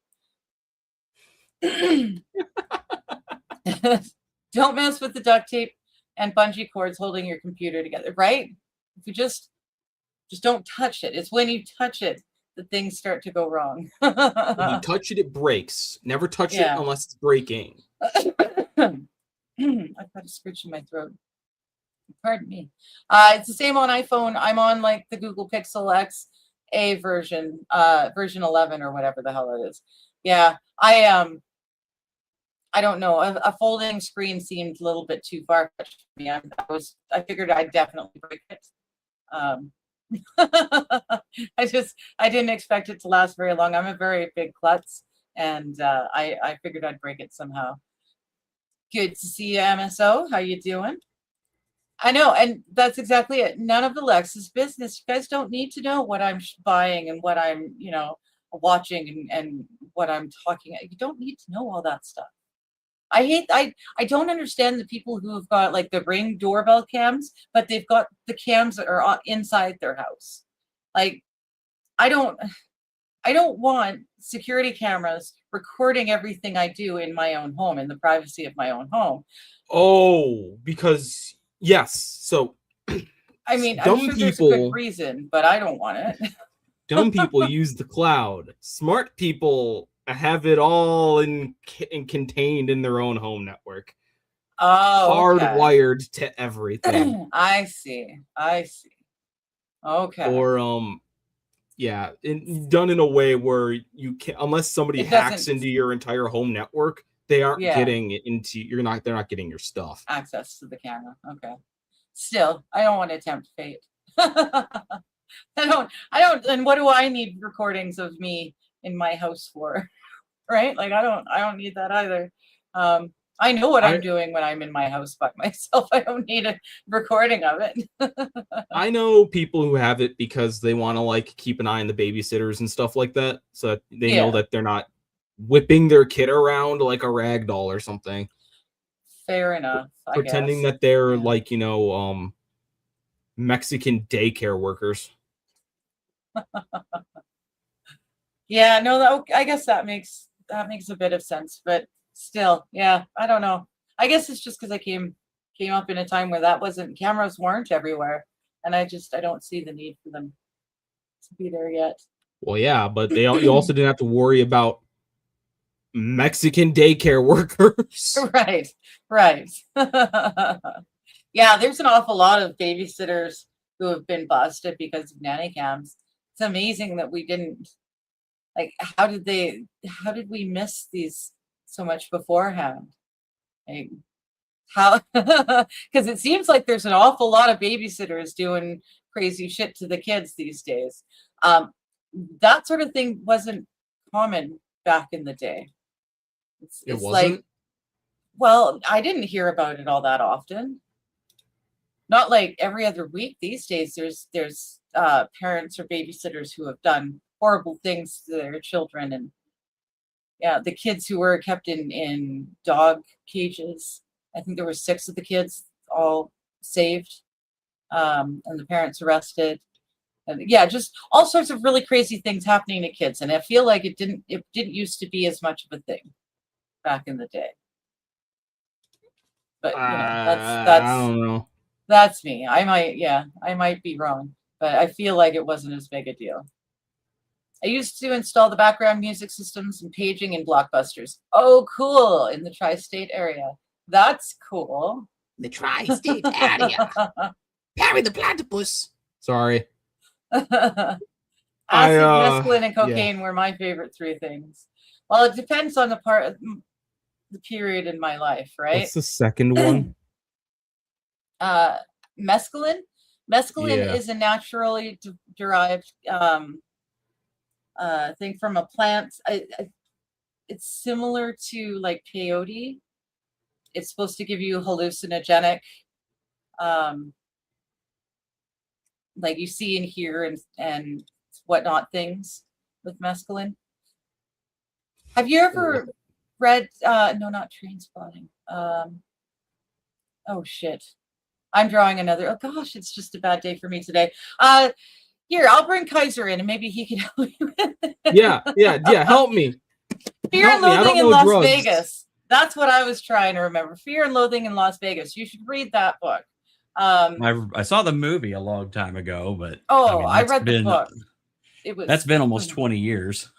Don't mess with the duct tape and bungee cords holding your computer together, right? If you just don't touch it. It's when you touch it that things start to go wrong. When you touch it, it breaks. Never touch it unless it's breaking. I've got a scritch in my throat. Pardon me. It's the same on iPhone. I'm on like the Google Pixel XA version, version 11 or whatever the hell it is. Yeah, I don't know. A folding screen seemed a little bit too far fetched for me. I figured I'd definitely break it. I didn't expect it to last very long. I'm a very big klutz, and I figured I'd break it somehow. Good to see you, MSO. How you doing? I know, and that's exactly it. None of the Lexus business. You guys don't need to know what I'm buying and what I'm, watching and what I'm talking. You don't need to know all that stuff. I don't understand the people who have got like the Ring doorbell cams, but they've got the cams that are inside their house. Like, I don't want security cameras recording everything I do in my own home, in the privacy of my own home. Oh, because yes. So I mean, I'm sure there's a good reason, but I don't want it. Dumb people use the cloud. Smart people have it all in contained in their own home network. Oh, okay. Hardwired to everything. I see. Okay. Or yeah, done in a way where you can, unless somebody It hacks doesn't- into your entire home network, they aren't Yeah. getting into they're not getting your stuff. Access to the camera. Okay. Still, I don't want to tempt fate. I don't, and what do I need recordings of me in my house for? Right? Like, I don't need that either. I know what I'm doing when I'm in my house by myself. I don't need a recording of it. I know people who have it because they want to like keep an eye on the babysitters and stuff like that, so that they know that they're not whipping their kid around like a rag doll or something. Fair enough. Pretending that they're like, Mexican daycare workers. Yeah, no, I guess that makes a bit of sense, but still, yeah, I don't know. I guess it's just because I came up in a time where cameras weren't everywhere, and I don't see the need for them to be there yet. Well, yeah, but you also didn't have to worry about Mexican daycare workers. Right. Yeah, there's an awful lot of babysitters who have been busted because of nanny cams. It's amazing that we didn't, like, how did we miss these so much beforehand? Like, how? Because it seems like there's an awful lot of babysitters doing crazy shit to the kids these days. That sort of thing wasn't common back in the day. It wasn't? Like, well, I didn't hear about it all that often. Not like every other week these days. There's parents or babysitters who have done horrible things to their children, and yeah, the kids who were kept in dog cages. I think there were 6 of the kids, all saved, and the parents arrested. And yeah, just all sorts of really crazy things happening to kids. And I feel like it didn't used to be as much of a thing back in the day. But that's I don't know. That's me. I might be wrong, but I feel like it wasn't as big a deal. I used to install the background music systems and paging in blockbusters. Oh, cool. In the tri-state area. That's cool. The tri-state area. Parry the platypus. Sorry. Acid, mescaline, and cocaine were my favorite 3 things. Well, it depends on the period in my life, right? What's the second one? Mescaline. Mescaline is a naturally derived thing from a plant. It's similar to like peyote. It's supposed to give you hallucinogenic, like you see and hear and whatnot things with mescaline. Have you ever read? No, not Trainspotting. Oh shit. I'm drawing another. Oh gosh, it's just a bad day for me today. Here, I'll bring Kaiser in and maybe he can help you with it. Yeah, help me. Fear and Loathing in Las Vegas. That's what I was trying to remember. Fear and Loathing in Las Vegas. You should read that book. I saw the movie a long time ago, but I read the book. That's been almost 20 years.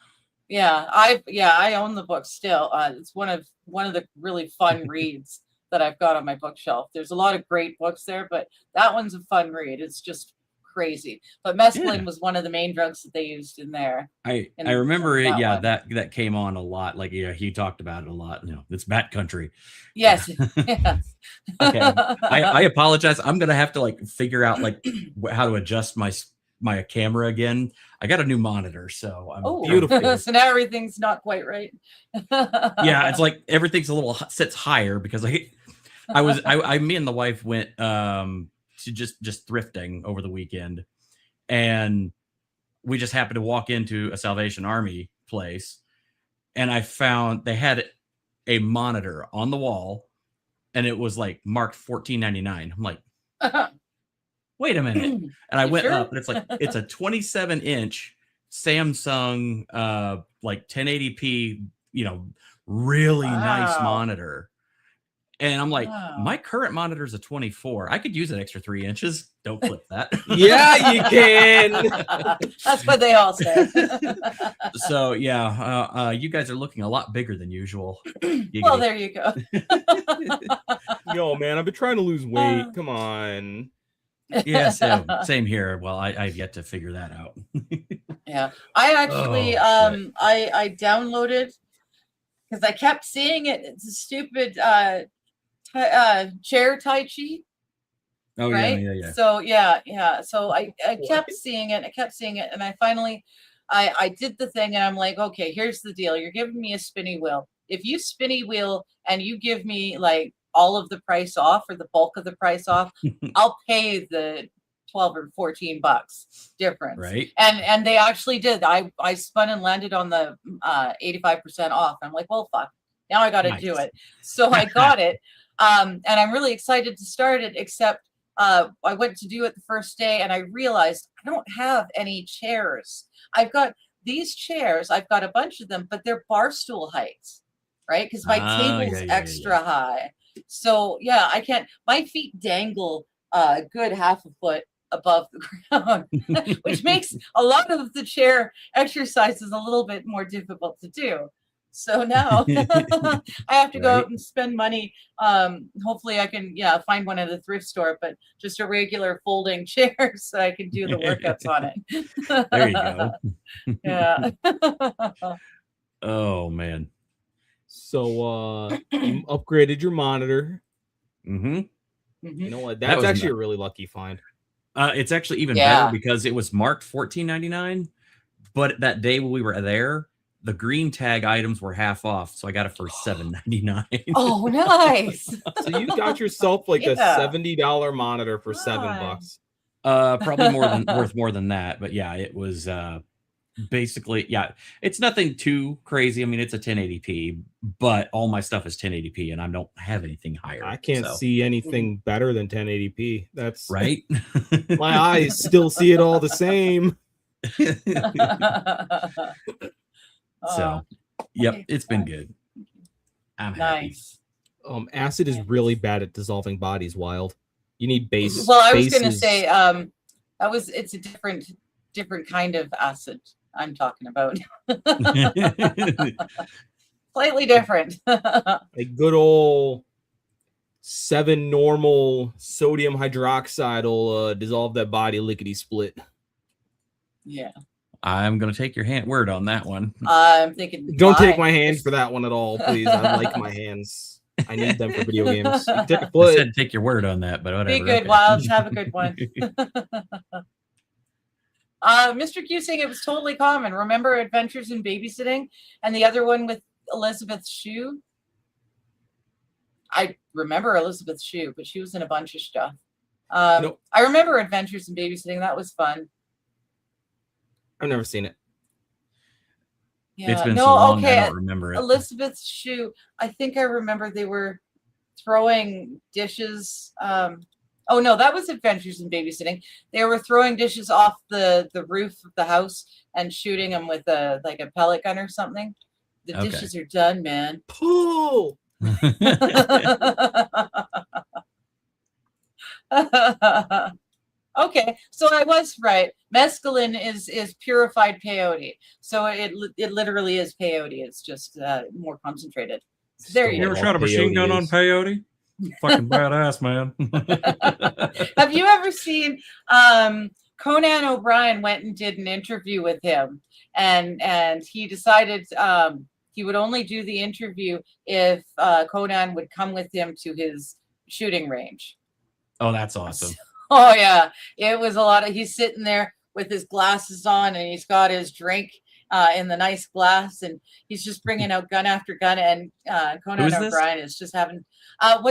Yeah, I own the book still. It's one of the really fun reads that I've got on my bookshelf. There's a lot of great books there, but that one's a fun read. It's just crazy. But mescaline was one of the main drugs that they used in there. I remember it. Yeah, that came on a lot. Like, yeah, he talked about it a lot. It's Bat Country. Yes. Yes. Okay. I apologize. I'm gonna have to like figure out like how to adjust my camera again. I got a new monitor, so I'm beautiful. So now everything's not quite right. Yeah, it's like everything's a little sits higher because me and the wife went to just thrifting over the weekend, and we just happened to walk into a Salvation Army place, and I found they had a monitor on the wall, and it was like marked $14.99. I'm like, wait a minute. And I went up, and it's a 27-inch Samsung like 1080p, really nice monitor. And I'm like, Wow. my current monitor is a 24. I could use an extra 3 inches. Don't clip that. Yeah, you can. That's what they all say. So yeah, you guys are looking a lot bigger than usual. Well, there you go. Yo, man, I've been trying to lose weight. Come on. Yeah, same here. Well, I've yet to figure that out. Yeah, I actually I downloaded because I kept seeing it. It's a stupid chair Tai Chi. Oh Right? yeah. So yeah. So I kept seeing it. And I finally I did the thing, and I'm like, okay, here's the deal. You're giving me a spinny wheel. If you spinny wheel and you give me like all of the price off or the bulk of the price off, I'll pay the 12 or 14 bucks difference. Right. And they actually did. I spun and landed on the 85% off. I'm like, well, fuck. Now I got to do it. So I got it. And I'm really excited to start it, except I went to do it the first day and I realized I don't have any chairs. I've got these chairs. I've got a bunch of them, but they're bar stool heights, right? Because my table's extra high. So yeah, I can't, my feet dangle a good half a foot above the ground, which makes a lot of the chair exercises a little bit more difficult to do. So now I have to go out and spend money. Hopefully I can, find one at a thrift store, but just a regular folding chair so I can do the workouts on it. There you go. Yeah. Oh man. So you upgraded your monitor. Mm-hmm. You know what? That's actually a really lucky find. It's actually even better because it was marked $14.99, but that day when we were there, the green tag items were half off, so I got it for $7.99. Oh, nice! So you got yourself like a $70 monitor for $7. Probably worth more than that, but yeah, it was basically it's nothing too crazy. I mean, it's a 1080p, but all my stuff is 1080p, and I don't have anything higher. I can't see anything better than 1080p. That's right. My eyes still see it all the same. So, yep, it's been good. I'm happy. Acid is really bad at dissolving bodies. Wild. You need base. Well, I was going to say, it's a different kind of acid I'm talking about. Slightly different. A good old 7 normal sodium hydroxide will dissolve that body lickety split. Yeah. I'm going to take your word on that one. I'm thinking. Don't take my hand for that one at all, please. I like my hands. I need them for video games. You can take a foot. I said take your word on that, but whatever. Be good, Wilds. Have a good one. Mr. Q saying it was totally common. Remember Adventures in Babysitting and the other one with Elizabeth Shue? I remember Elizabeth Shue, but she was in a bunch of stuff. Nope. I remember Adventures in Babysitting. That was fun. I've never seen it. Yeah. It's been so long, I don't remember it. Elizabeth Shue, I think I remember they were throwing dishes. Oh no, that was Adventures in Babysitting. They were throwing dishes off the roof of the house and shooting them with a pellet gun or something. The dishes are done, man. Pull. Okay, so I was right. Mescaline is purified peyote, so it literally is peyote. It's just more concentrated. So there you ever shot a machine gun on peyote? Fucking badass, man. Have you ever seen Conan O'Brien went and did an interview with him, and he decided he would only do the interview if Conan would come with him to his shooting range. Oh, that's awesome. Oh yeah, it was a lot of. He's sitting there with his glasses on, and he's got his drink in the nice glass, and he's just bringing out gun after gun. And Conan O'Brien is just having. I'm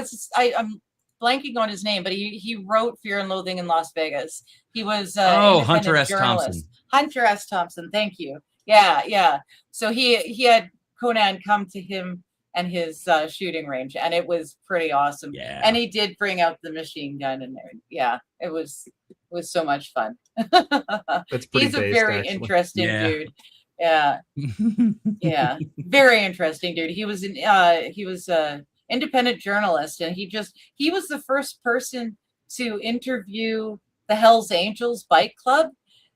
blanking on his name, but he wrote Fear and Loathing in Las Vegas. He was Hunter S. Thompson. Hunter S. Thompson. Thank you. Yeah. So he had Conan come to him and his shooting range, and it was pretty awesome. Yeah. And he did bring out the machine gun in there. Yeah, it was so much fun. That's pretty. He's a very interesting dude. Yeah. Yeah, very interesting dude. He was in independent journalist, and he was the first person to interview the Hells Angels bike club,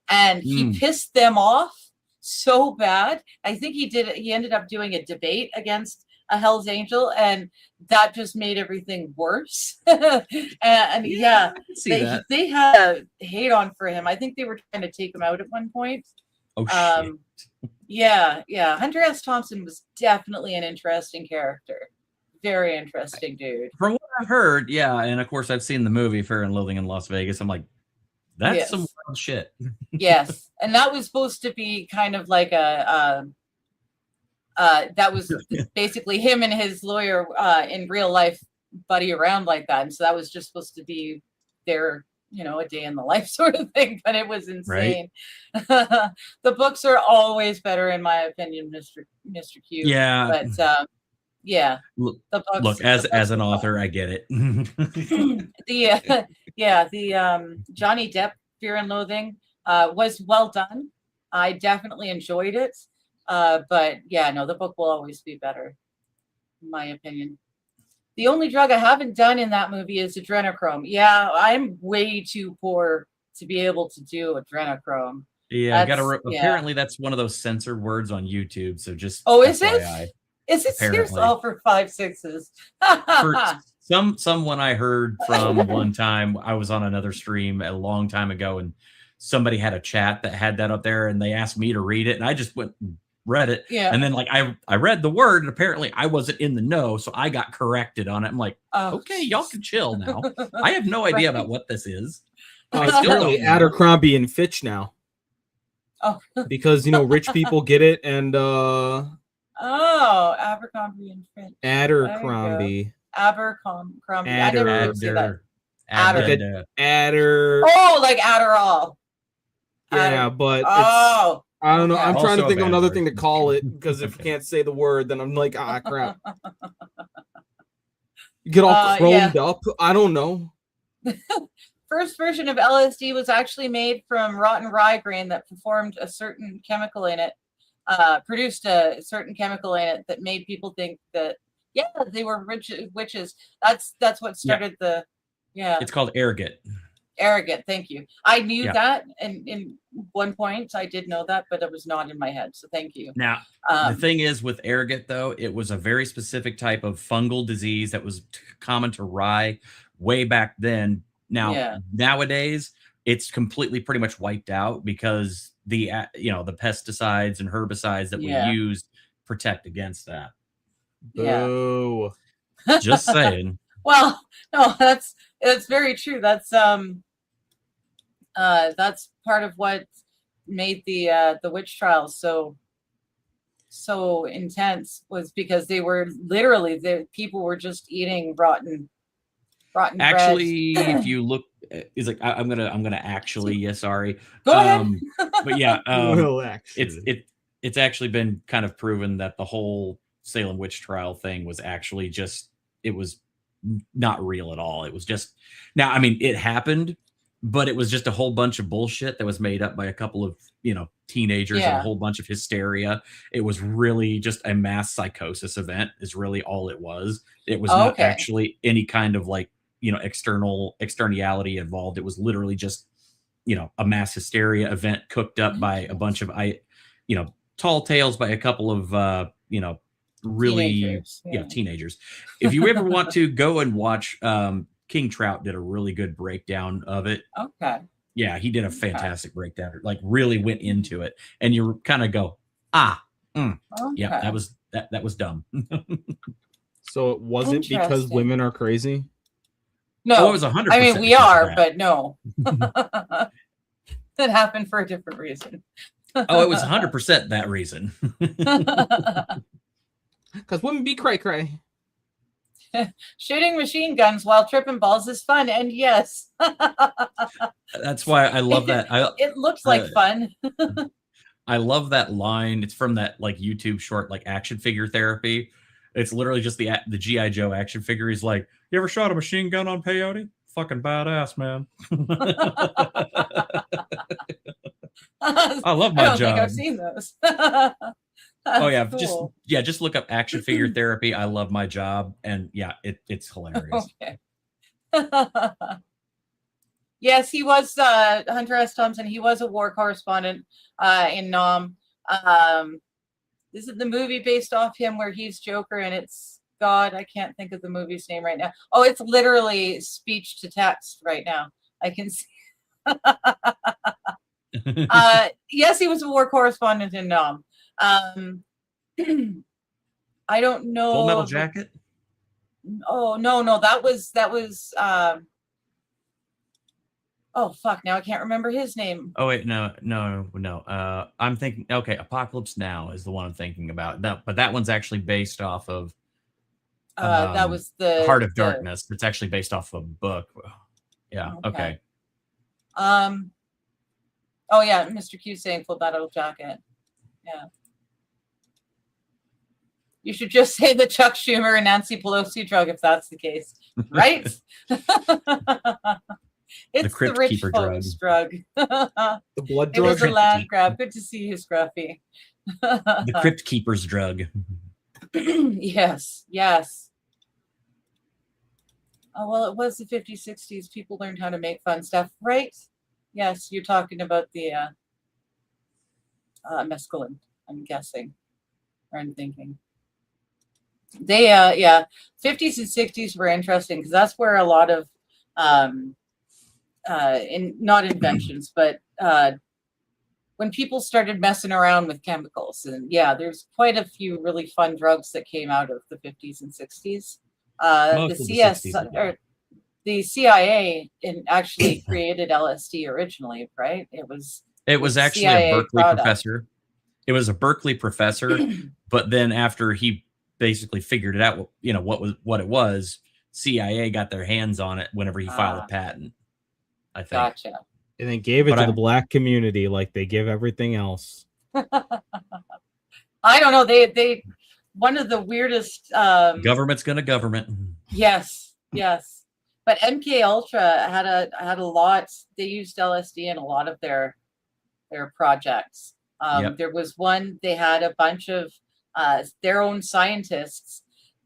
and he pissed them off so bad. I think he ended up doing a debate against a Hells Angel, and that just made everything worse. and yeah, they had a hate on for him. I think they were trying to take him out at one point. Oh shit. Yeah. Hunter S. Thompson was definitely an interesting character. Very interesting dude. From what I've heard, yeah, and of course I've seen the movie Fear and Loathing in Las Vegas. I'm like, that's some wild shit. Yes, and that was supposed to be kind of like that was basically him and his lawyer in real life buddy around like that, and so that was just supposed to be their a day in the life sort of thing, but it was insane. Right. The books are always better in my opinion, Mr. Q. Yeah, but yeah. Look, as an author, I get it. The Johnny Depp Fear and Loathing was well done. I definitely enjoyed it. But yeah, no, the book will always be better, in my opinion. The only drug I haven't done in that movie is adrenochrome. Yeah, I'm way too poor to be able to do adrenochrome. Yeah, apparently that's one of those censored words on YouTube. So just is FYI. it? Is it seriously? Oh, for 5 6s? For someone I heard from one time, I was on another stream a long time ago, and somebody had a chat that had that up there, and they asked me to read it, and I just went and read it. Yeah. And then like I read the word, and apparently I wasn't in the know, so I got corrected on it. I'm like, okay, y'all can chill now. I have no idea about what this is. It's apparently Abercrombie and Fitch now. Oh, because rich people get it, and Abercrombie and Fitch. Abercrombie. Abercrombie. I never heard say that. Adder. Oh, like Adderall. Yeah, but I don't know. I'm trying to Also think of another word. thing to call it, because if you can't say the word, then I'm like, crap. You get all chromed up. I don't know. First version of LSD was actually made from rotten rye grain that performed a certain chemical in it, produced a certain chemical in it that made people think that they were witches. That's what started It's called Arrogant. Arrogant. Thank you. I knew that, and in one point I did know that, but it was not in my head. So thank you. Now, the thing is with Arrogant, though, it was a very specific type of fungal disease that was common to rye way back then. Now, nowadays, it's completely pretty much wiped out because the pesticides and herbicides that we use protect against that. Boo. Just saying. Well, no, that's very true. That's part of what made the witch trials so intense, was because they were literally, the people were just eating rotten Actually, bread. if you look, it's like I'm gonna actually, sorry. Go ahead. But yeah, Well, actually. it's actually been kind of proven that the whole Salem witch trial thing was actually it was not real at all. It was just, now, I mean, it happened, but it was just a whole bunch of bullshit that was made up by a couple of, teenagers and a whole bunch of hysteria. It was really just a mass psychosis event is really all it was. It was not actually any kind of like, externality involved. It was literally just, a mass hysteria event cooked up by a bunch of, tall tales by a couple of, really teenagers. If you ever want to go and watch, King Trout did a really good breakdown of it. Okay. Yeah, he did a fantastic breakdown. Like really went into it, and you kind of go, yeah, that was dumb. So it wasn't because women are crazy? No, it was 100%. I mean, we are, but no. That happened for a different reason. It was 100% that reason. Because women be cray-cray. Shooting machine guns while tripping balls is fun, and yes. That's why I love that. It looks like fun. I love that line. It's from that like YouTube short, like action figure therapy. It's literally just the G.I. Joe action figure. He's like, you ever shot a machine gun on peyote? Fucking badass, man. I love my job. I don't think I've seen those. Oh yeah, That's cool. just look up action figure therapy. I love my job, and yeah, it's hilarious. Okay. Yes, he was Hunter S. Thompson. He was a war correspondent in Nam. This is the movie based off him where he's Joker, and it's God. I can't think of the movie's name right now. Oh, it's literally speech to text right now. I can see. Yes, he was a war correspondent in Nam. I don't know. Full Metal Jacket. Oh no, that was oh fuck, now I can't remember his name. Oh wait, no. I'm thinking. Okay, Apocalypse Now is the one I'm thinking about. But that one's actually based off of. That was the Heart of Darkness. It's actually based off of a book. Yeah. Okay. Oh yeah, Mr. Q saying Full Metal Jacket. Yeah. You should just say the Chuck Schumer and Nancy Pelosi drug if that's the case, right? It's the rich Keeper folks drug. The blood It drug. was a land grab. Good to see you, Scruffy. The Crypt Keeper's drug. Yes. Oh, well, it was the 50s, 60s. People learned how to make fun stuff, right? Yes, you're talking about the mescaline, I'm guessing, or I'm thinking. They, 50s and 60s were interesting because that's where a lot of, not inventions, but when people started messing around with chemicals. And yeah, there's quite a few really fun drugs that came out of the 50s and 60s. The CIA actually created LSD originally, right? It was actually CIA a Berkeley product. professor. It was a Berkeley professor, but then after he basically figured it out, what it was, CIA got their hands on it whenever he filed a patent, I think. Gotcha. And they gave it to the black community like they give everything else. I don't know. They one of the weirdest government's gonna government. Yes. But MK Ultra had a lot. They used LSD in a lot of their projects. There was one, they had a bunch of their own scientists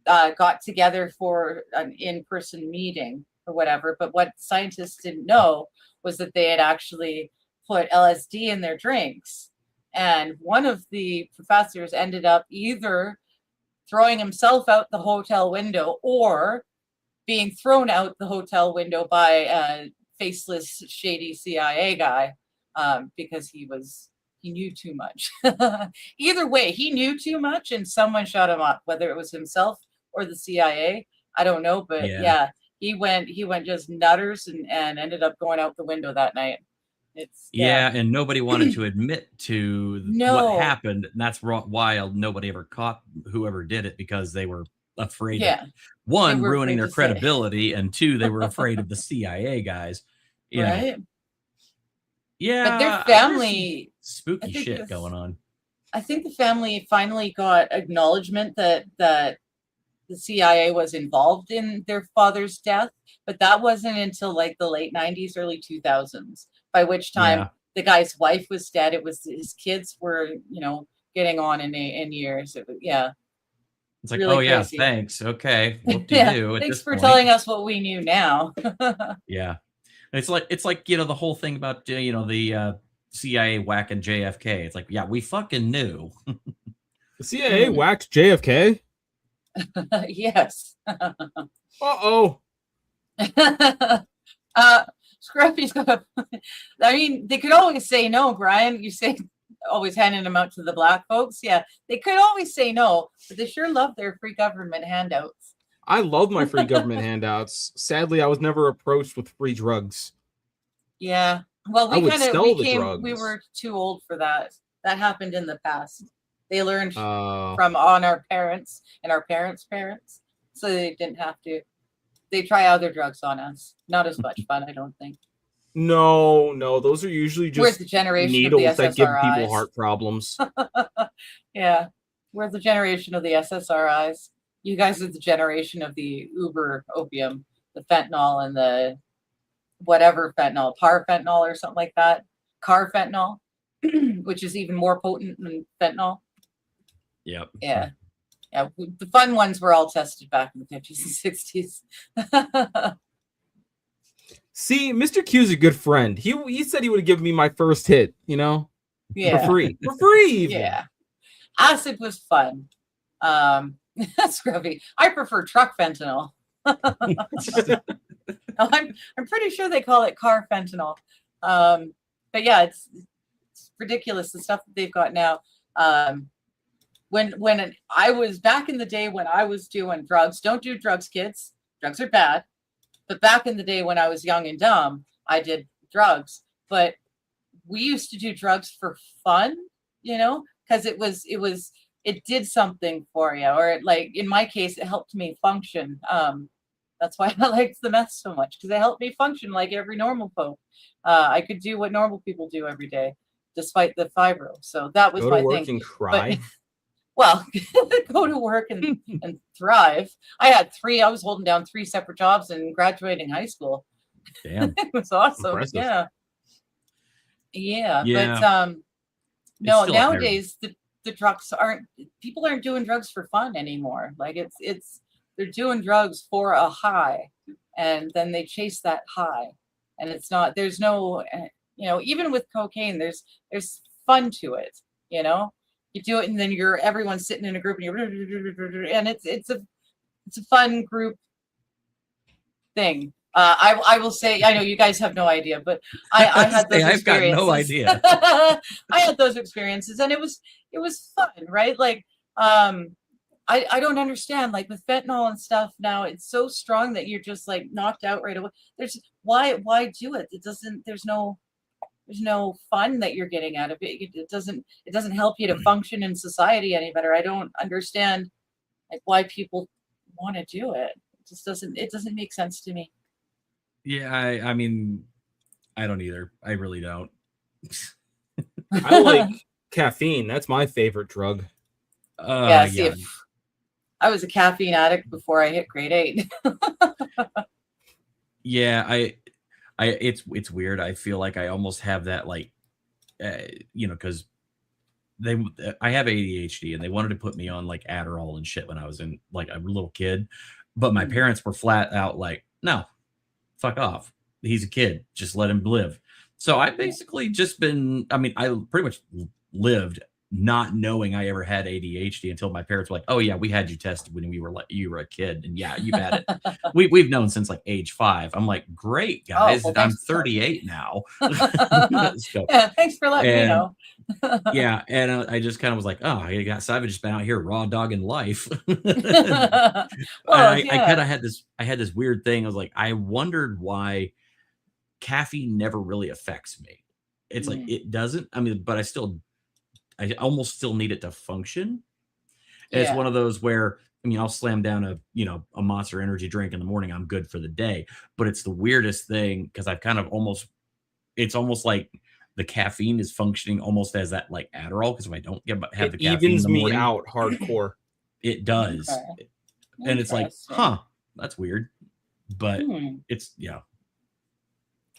got together for an in-person meeting or whatever. But what scientists didn't know was that they had actually put LSD in their drinks. And one of the professors ended up either throwing himself out the hotel window or being thrown out the hotel window by a faceless, shady CIA guy because he knew too much. Either way, he knew too much and someone shut him up, whether it was himself or the CIA. I don't know, but yeah he went just nutters and ended up going out the window that night. And nobody wanted to admit to what happened, and that's why nobody ever caught whoever did it, because they were afraid of one, ruining their credibility, and two, they were afraid of the CIA guys. Right? Yeah, but their family, spooky shit going on. I think the family finally got acknowledgement that the CIA was involved in their father's death, but that wasn't until like the late 90s, early 2000s, by which time the guy's wife was dead. It was his kids were, getting on in years. It's like, really crazy. Thanks. Okay. Thanks for telling us what we knew now. Yeah. It's like the whole thing about the CIA whacking JFK. It's like, yeah, we fucking knew. The CIA whacked JFK? Yes. Uh-oh. Scruffy's got I mean, they could always say no, Brian. You say always handing them out to the black folks. Yeah, they could always say no, but they sure love their free government handouts. I love my free government handouts. Sadly, I was never approached with free drugs. Yeah. Well, we were too old for that. That happened in the past. They learned from our parents and our parents' parents, so they didn't have to. They try other drugs on us. Not as much fun, I don't think. No, those are usually just the generation needles of the that give people heart problems. Yeah, we're the generation of the SSRIs. You guys are the generation of the Uber opium, the fentanyl and the whatever fentanyl, parfentanyl or something like that. Carfentanyl, which is even more potent than fentanyl. Yep. Yeah. Yeah. The fun ones were all tested back in the 50s and 60s. See, Mr. Q's a good friend. He said he would give me my first hit, Yeah. for free. For free, even. Yeah. Acid was fun. Scrubby. I prefer truck fentanyl. I'm pretty sure they call it car fentanyl. But yeah, it's ridiculous, the stuff that they've got now. When I was back in the day when I was doing drugs, don't do drugs, kids. Drugs are bad. But back in the day when I was young and dumb, I did drugs. But we used to do drugs for fun, because it did something for you, or like in my case, it helped me function. That's why I liked the meth so much, because it helped me function like every normal folk. I could do what normal people do every day, despite the fibro. So that was Go my to work thing. and cry. Well, go to work and thrive. I was holding down 3 separate jobs and graduating high school. Damn. It was awesome. Impressive. Yeah. Yeah. But no, still nowadays the drugs people aren't doing drugs for fun anymore. Like they're doing drugs for a high, and then they chase that high, and there's no, even with cocaine, there's fun to it. You do it, and then everyone's sitting in a group, and it's a fun group thing. I will say, I know you guys have no idea, but I had those experiences. I've got no idea. I had those experiences, and it was fun, right? Like, I don't understand, like with fentanyl and stuff now, it's so strong that you're just like knocked out right away. Why do it? There's no fun that you're getting out of it. It doesn't help you to function in society any better. I don't understand like why people want to do it. It doesn't make sense to me. Yeah, I mean, I don't either. I really don't. I like caffeine. That's my favorite drug. Yeah, see, I was a caffeine addict before I hit grade 8. Yeah, it's weird. I feel like I almost have that, like, because I have ADHD, and they wanted to put me on like Adderall and shit when I was in like a little kid, but my parents were flat out like, no, fuck off. He's a kid. Just let him live. So I basically just I pretty much lived not knowing I ever had ADHD until my parents were like, oh yeah, we had you tested when you were a kid. And yeah, you've had it. We've known since like age 5. I'm like, great guys. well, I'm 38 now. So, yeah, thanks for letting me know. Yeah. And I just kind of was like, oh, I've just been out here raw dogging life. Well, I kind of had this weird thing. I was like, I wondered why caffeine never really affects me. It's like, it doesn't, but I almost still need it to function. And it's one of those where, I'll slam down a Monster Energy drink in the morning. I'm good for the day. But it's the weirdest thing, because I've kind of it's almost like the caffeine is functioning almost as that like Adderall, because if I don't have the caffeine, It evens in the morning, me out hardcore. It does. Okay. And it's like, that's weird. But it's,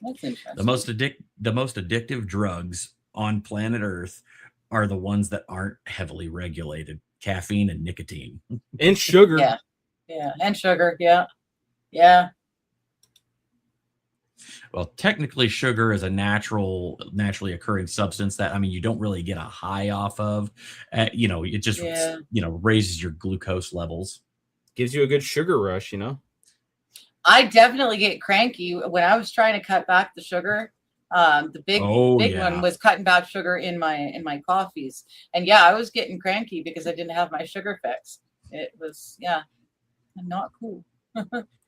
That's interesting. the most addictive drugs on planet Earth are the ones that aren't heavily regulated. Caffeine and nicotine. And sugar. Yeah. And sugar. Yeah. Well, technically sugar is a naturally occurring substance that, you don't really get a high off of. It just, raises your glucose levels. Gives you a good sugar rush, I definitely get cranky when I was trying to cut back the sugar. The big one was cutting back sugar in my coffees, and I was getting cranky because I didn't have my sugar fix. It was not cool.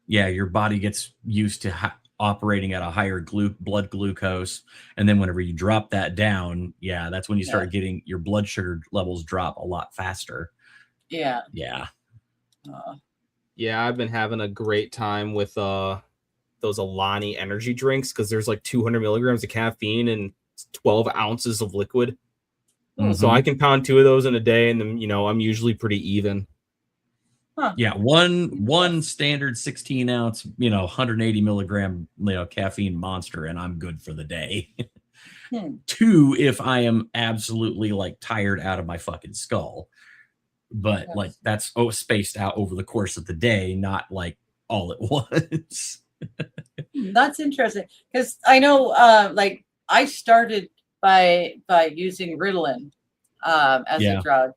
Yeah, your body gets used to operating at a higher blood glucose, and then whenever you drop that down, that's when you start getting your blood sugar levels drop a lot faster. Yeah. I've been having a great time with those Alani energy drinks, because there's like 200 milligrams of caffeine and 12 ounces of liquid. So I can pound 2 of those in a day, and then I'm usually pretty even. Yeah, one standard 16 ounce 180 milligram caffeine monster, and I'm good for the day. 2 if I am absolutely like tired out of my fucking skull. but like that's spaced out over the course of the day, not like all at once. That's interesting because I know, like I started by using Ritalin as a drug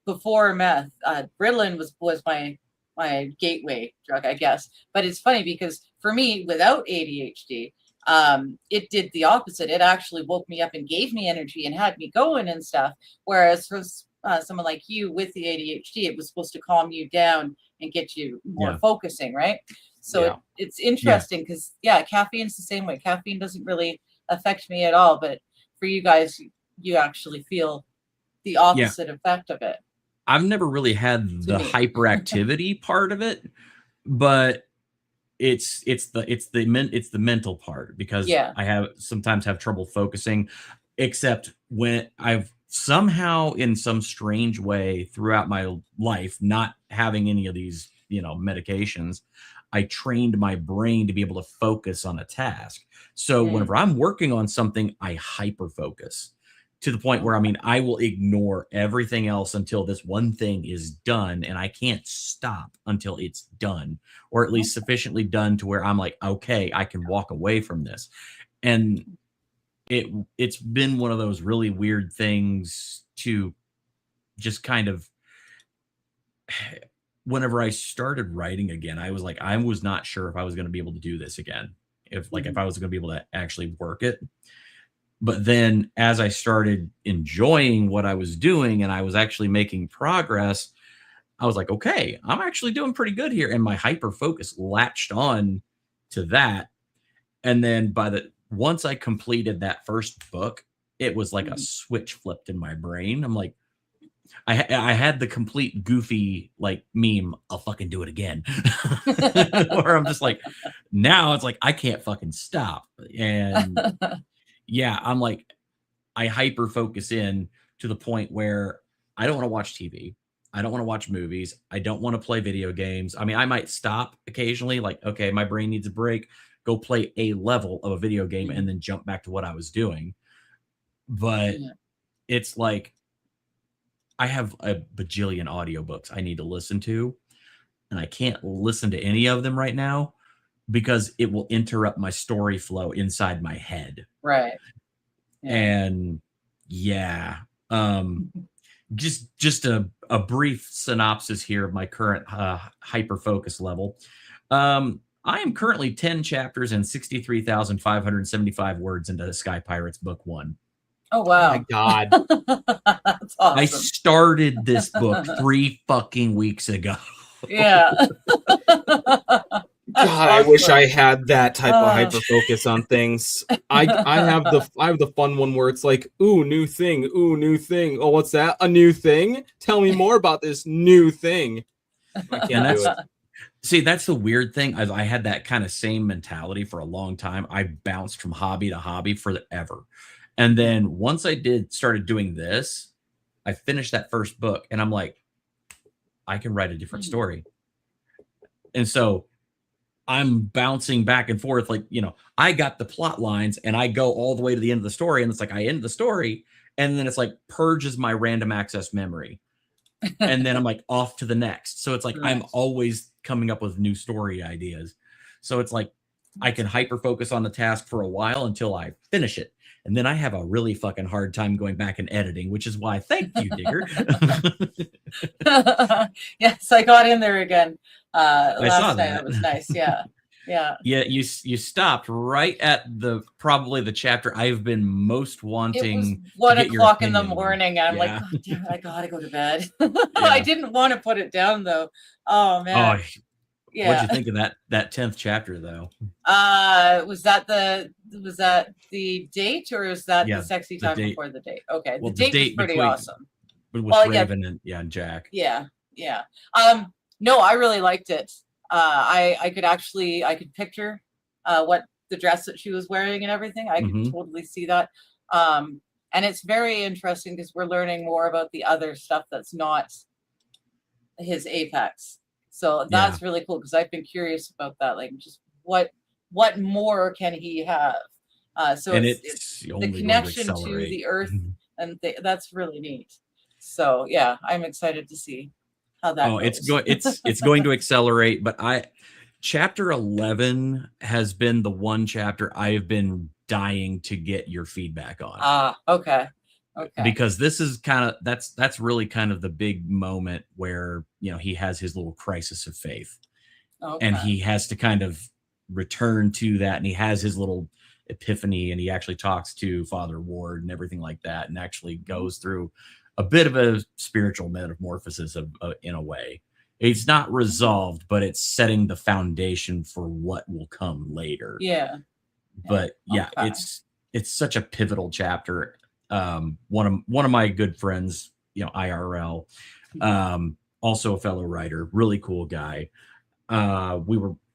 before meth. Ritalin was my gateway drug, I guess. But it's funny because for me, without ADHD, it did the opposite. It actually woke me up and gave me energy and had me going and stuff. Whereas for someone like you with the ADHD, it was supposed to calm you down and get you more focusing, right? So it's interesting because caffeine's the same way. Caffeine doesn't really affect me at all, but for you guys, you actually feel the opposite effect of it. I've never really had the hyperactivity part of it, but it's the mental part because I sometimes have trouble focusing, except when I've somehow in some strange way throughout my life, not having any of these, medications, I trained my brain to be able to focus on a task. So whenever I'm working on something, I hyper focus to the point where, I will ignore everything else until this one thing is done, and I can't stop until it's done, or at least sufficiently done to where I'm like, okay, I can walk away from this. And it's been one of those really weird things to just kind of, whenever I started writing again, I was like, I was not sure if I was going to be able to do this again. If I was going to be able to actually work it. But then as I started enjoying what I was doing and I was actually making progress, I was like, okay, I'm actually doing pretty good here. And my hyper focus latched on to that. And then once I completed that first book, it was like a switch flipped in my brain. I'm like, I had the complete goofy like meme, I'll fucking do it again. Where I'm just like, now it's like, I can't fucking stop. And I'm like, I hyper focus in to the point where I don't want to watch TV. I don't want to watch movies. I don't want to play video games. I might stop occasionally, like, okay, my brain needs a break, go play a level of a video game and then jump back to what I was doing. But it's like, I have a bajillion audiobooks I need to listen to, and I can't listen to any of them right now because it will interrupt my story flow inside my head. Right. And just a brief synopsis here of my current hyper focus level. I am currently 10 chapters and 63,575 words into Sky Pirates Book 1. Oh, wow. Oh my God. That's awesome. I started this book 3 fucking weeks ago. Yeah. God, I wish I had that type of hyper focus on things. I have the fun one where it's like, ooh, new thing. Oh, what's that? A new thing? Tell me more about this new thing. I can't do it. See, that's the weird thing. I had that kind of same mentality for a long time. I bounced from hobby to hobby forever. And then once I started doing this, I finished that first book and I'm like, I can write a different story. And so I'm bouncing back and forth. Like, I got the plot lines and I go all the way to the end of the story. And it's like, I end the story. And then it's like purges my random access memory. And then I'm like off to the next. So it's like, I'm always coming up with new story ideas. So it's like, I can hyper focus on the task for a while until I finish it. And then I have a really fucking hard time going back and editing, which is why thank you, Digger. Yes, I got in there again I last saw night. that. It was nice. Yeah. Yeah. Yeah, you stopped right at probably the chapter I've been most wanting. It was 1 to get your o'clock in the opinion on. morning. And I'm like, oh, damn, I gotta go to bed. I didn't want to put it down though. Oh man. Yeah. What'd you think of that 10th chapter though? Was that the date or is that the sexy time before the date? Okay. Well, the date was pretty awesome. It was Raven and Jack. Yeah. Yeah. No, I really liked it. I could picture what the dress that she was wearing and everything. I could totally see that. And it's very interesting because we're learning more about the other stuff that's not his apex. So that's really cool because I've been curious about that. Like, just what more can he have? So it's the connection to the earth, and that's really neat. So yeah, I'm excited to see how that goes. It's going to accelerate, but chapter 11 has been the one chapter I've been dying to get your feedback on. Okay. Because this is that's really kind of the big moment where, you know, he has his little crisis of faith. Okay. And he has to kind of return to that, and he has his little epiphany, and he actually talks to Father Ward and everything like that, and actually goes through a bit of a spiritual metamorphosis in a way. It's not resolved, but it's setting the foundation for what will come later. Yeah. But yeah, Okay. it's such a pivotal chapter. One of my good friends, you know, IRL, also a fellow writer, really cool guy.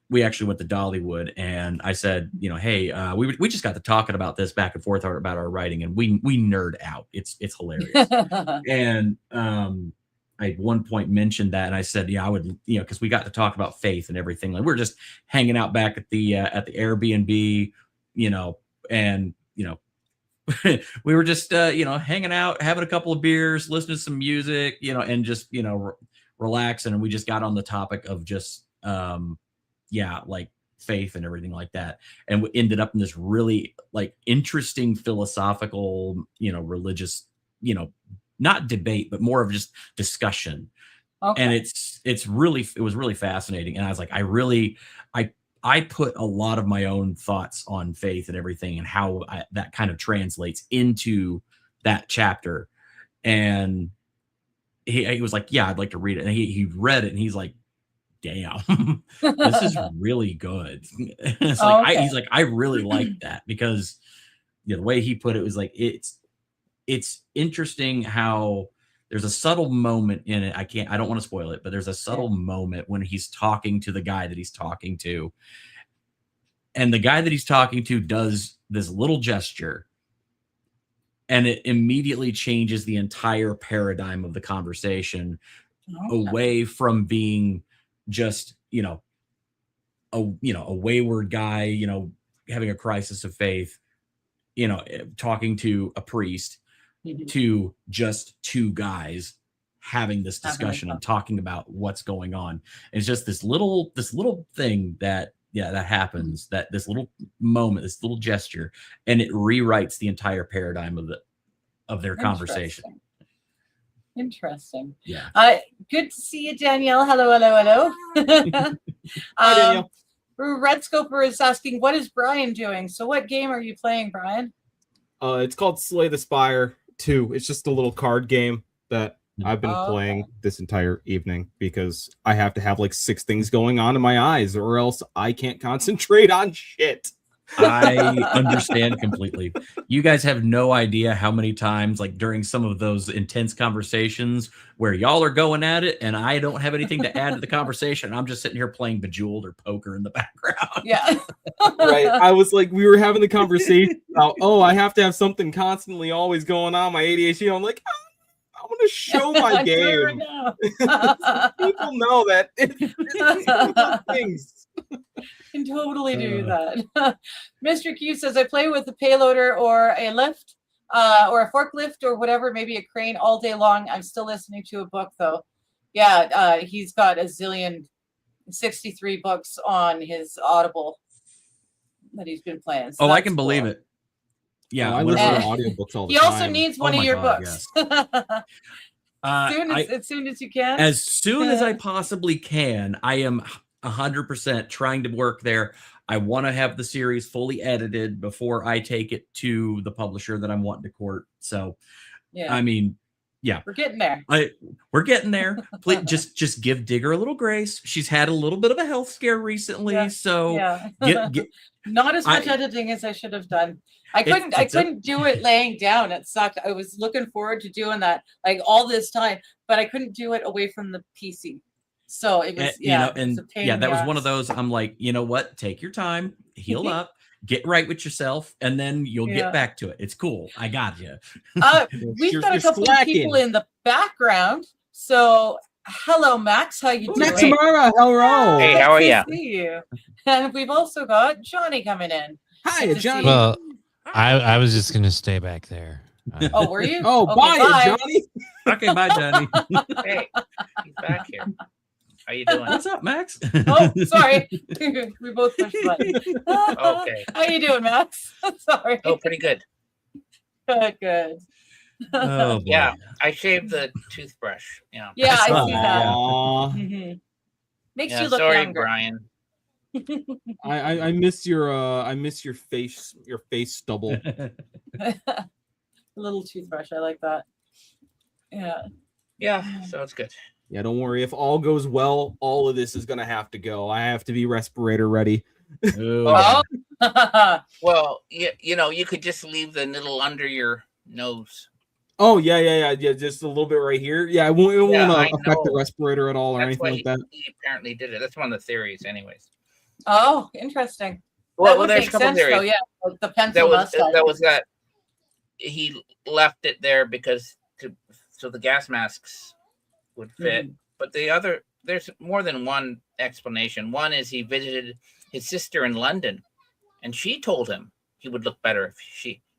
We actually went to Dollywood, and I said, you know, hey, we just got to talking about this back and forth about our writing, and we nerd out. It's hilarious. And I at one point mentioned that, and I said, yeah, I would, you know, because we got to talk about faith and everything. Like, we're just hanging out back at the Airbnb, you know, and you know, we were just you know, hanging out, having a couple of beers, listening to some music, you know, and just, you know, relaxing. And we just got on the topic of just yeah, like faith and everything like that, and we ended up in this really like interesting philosophical, you know, religious, you know, not debate, but more of just discussion. Okay. And it was really fascinating. And I was like, I put a lot of my own thoughts on faith and everything, and how that kind of translates into that chapter. And he was like, yeah, I'd like to read it. And he read it, and he's like, damn, this is really good. It's like, okay. he's like, I really like that, because, you know, the way he put it was like, it's interesting how there's a subtle moment in it. I don't want to spoil it, but there's a subtle moment when he's talking to the guy that he's talking to, and the guy that he's talking to does this little gesture, and it immediately changes the entire paradigm of the conversation, away from being just, you know, a wayward guy, you know, having a crisis of faith, you know, talking to a priest, to just two guys having this discussion and talking about what's going on. And it's just this little thing that happens, that this little moment, this little gesture, and it rewrites the entire paradigm of their conversation. Interesting. Yeah. Good to see you, Danielle. Hello. Hi, Danielle. Red Scoper is asking, what is Brian doing? So what game are you playing, Brian? It's called Slay the Spire 2. It's just a little card game that I've been playing this entire evening, because I have to have like 6 things going on in my eyes, or else I can't concentrate on shit. I understand completely. You guys have no idea how many times, like during some of those intense conversations where y'all are going at it and I don't have anything to add to the conversation, I'm just sitting here playing Bejeweled or poker in the background. Yeah. Right. I was like, we were having the conversation about, I have to have something constantly always going on, my ADHD. I'm like, I want to show my game. People know that it's things. Can totally do that. Mr. Q says, I play with a payloader or a lift or a forklift or whatever, maybe a crane all day long. I'm still listening to a book though. Yeah, he's got a zillion 63 books on his Audible that he's been playing. So I can believe it. Yeah, I listen to audiobooks all the time. He time. also needs one of your books. Yes. As soon as you can. As soon as I possibly can. I am 100% trying to work there. I want to have the series fully edited before I take it to the publisher that I'm wanting to court. So, yeah, I mean, yeah, we're getting there. We're getting there. Please, just give Digger a little grace. She's had a little bit of a health scare recently, so get not as much editing as I should have done. I couldn't do it laying down. It sucked. I was looking forward to doing that like all this time, but I couldn't do it away from the PC. So it was, that was one of those. I'm like, you know what? Take your time, heal up, get right with yourself, and then you'll get back to it. It's cool. I got you. We've got a couple of people in the background. So, hello, Max. How you doing? Max Amara, hello. Hey, how are you? See you. And we've also got Johnny coming in. Hi, Johnny. Well, I was just gonna stay back there. Oh, were you? Oh, Okay, bye, Johnny. Okay, bye, Johnny. Hey, he's back here. How you doing? What's up, Max? Oh, sorry. We both pushed the button. Okay. How you doing, Max? Sorry. Oh, pretty good. Good. Oh boy. Yeah, I shaved the toothbrush. Yeah. Yeah, I saw see that, that. yeah. Aw. Mhm. Makes Yeah, you look sorry, younger. Brian. I miss your face stubble. Little toothbrush. I like that. Yeah. Yeah, so it's good. Yeah, don't worry. If all goes well, all of this is gonna have to go. I have to be respirator ready. Oh, Oh. Well, you know, you could just leave the needle under your nose. Oh yeah. Just a little bit right here. Yeah, it won't Yeah, I affect the know. respirator at all or That's anything why like that. he apparently did it. That's one of the theories, anyways. Oh, interesting. Well, That would there's make a couple sense, theories. though. Yeah, like the pencil mustache. That was that he left it there because so the gas masks would fit. But there's more than one explanation. One is he visited his sister in London, and she told him he would look better if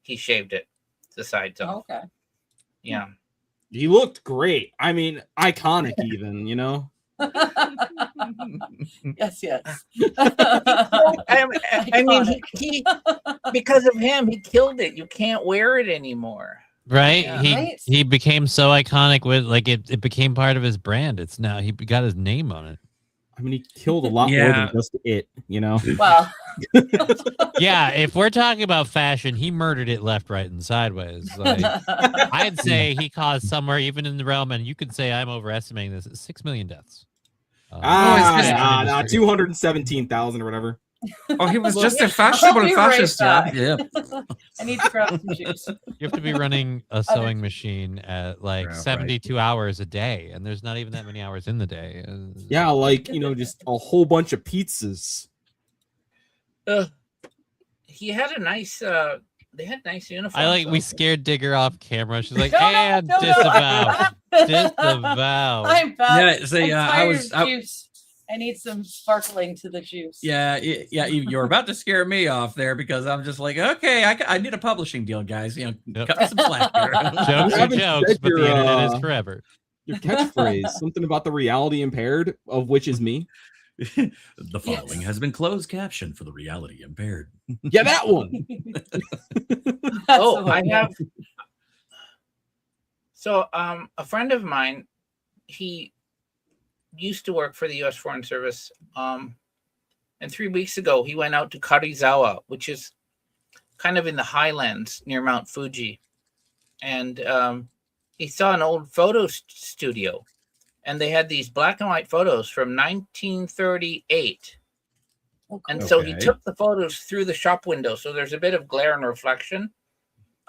he shaved it, the sides off. Okay. Yeah. He looked great. I mean, iconic even, you know. Yes. I mean, he because of him, he killed it. You can't wear it anymore. Right? Yeah. He became so iconic with like it became part of his brand. It's now he got his name on it. I mean, he killed a lot more Yeah. than just it, you know. Well, Yeah, if we're talking about fashion, he murdered it left, right, and sideways. Like, I'd say he caused somewhere, even in the realm, and you could say I'm overestimating this, 6 million deaths. Nah, 217,000 or whatever. Oh, he was Well, just yeah, a fashionable I'll fascist. erase Yeah. I need to grab some juice. You have to be running a sewing machine at like Yeah, right. 72 hours a day, and there's not even that many hours in the day. Yeah, like, you know, just a whole bunch of pizzas. He had a nice. They had nice uniforms. I like we though. scared Digger off camera. She's like, No, and no. disavow. Disavow. I'm bad. Yeah, so, I'm yeah, tired of juice. I need some sparkling to the juice. Yeah, you're about to scare me off there because I'm just like, okay, I need a publishing deal, guys. You know, Yep. cut me some slack here. Jokes You are haven't jokes, said but the your, internet is forever. Your catchphrase, something about the reality impaired, of which is me. The following has been closed caption for the reality impaired. Yeah, that one. Oh, I have. So, a friend of mine, he used to work for the U.S. Foreign Service. And 3 weeks ago, he went out to Karizawa, which is kind of in the highlands near Mount Fuji. And he saw an old photo studio. And they had these black and white photos from 1938. And so he Okay. took the photos through the shop window. So there's a bit of glare and reflection,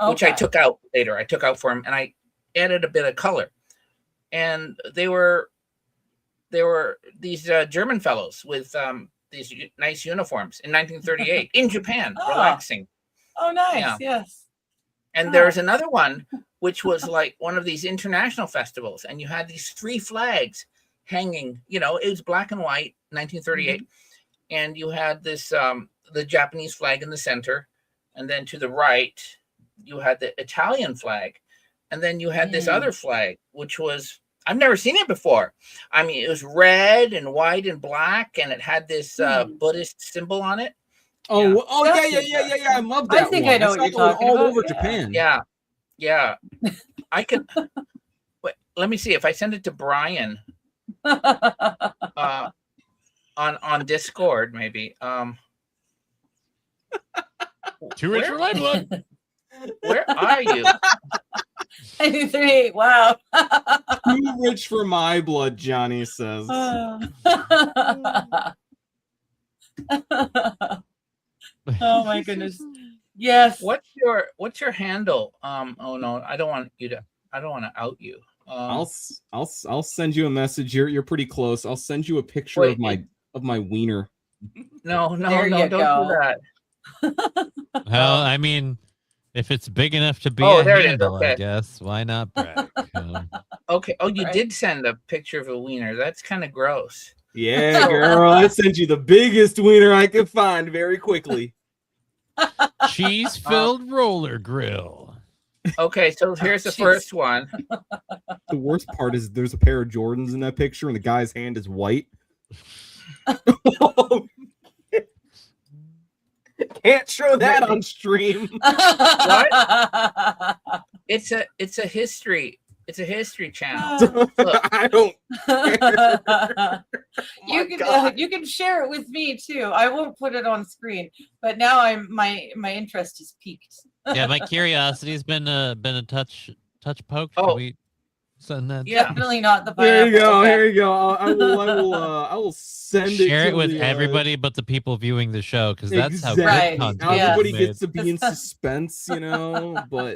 which I took out later. I took out for him and I added a bit of color. And they were these German fellows with these nice uniforms in 1938 in Japan, relaxing. Oh, nice. Yeah. Yes. And there's another one, which was like one of these international festivals. And you had these 3 flags hanging, you know, it was black and white, 1938. And you had this, the Japanese flag in the center. And then to the right, you had the Italian flag. And then you had this other flag, which was, I've never seen it before. I mean, it was red and white and black, and it had this Buddhist symbol on it. Oh, Yeah. oh yeah. I love that. I think one. I know saw what you're that one talking all about. over Yeah. Japan. Yeah. I could. Wait, let me see if I send it to Brian on Discord, maybe. Too rich for my blood. Where are you? 93. Wow. Too rich for my blood, Johnny says. Oh my goodness. Yes. What's your handle? Oh no, I don't want to out you. I'll send you a message. You're pretty close. I'll send you a picture Wait, of my wiener. No, There you don't go. do that. Well, I mean, if it's big enough to be Oh, a there it is, handle, I okay. guess why not brag? Okay. Oh, you Right. did send a picture of a wiener. That's kind of gross. Yeah, girl. I sent you the biggest wiener I could find very quickly. Cheese-filled roller grill. Okay, so here's the jeez. first one. The worst part is there's a pair of Jordans in that picture, and the guy's hand is white. Can't show that on stream. It's a history. It's a history channel. Look. I don't. You can share it with me too. I won't put it on screen, but now my interest is piqued. Yeah, my curiosity's been a touch poked. Oh. Can we send that? Yeah. Definitely not the There you pineapple. go. Okay. Here you go. I will send it. Share to it with the, everybody but the people viewing the show, because that's how Right. good content Yeah. is Everybody made. gets to be in suspense, but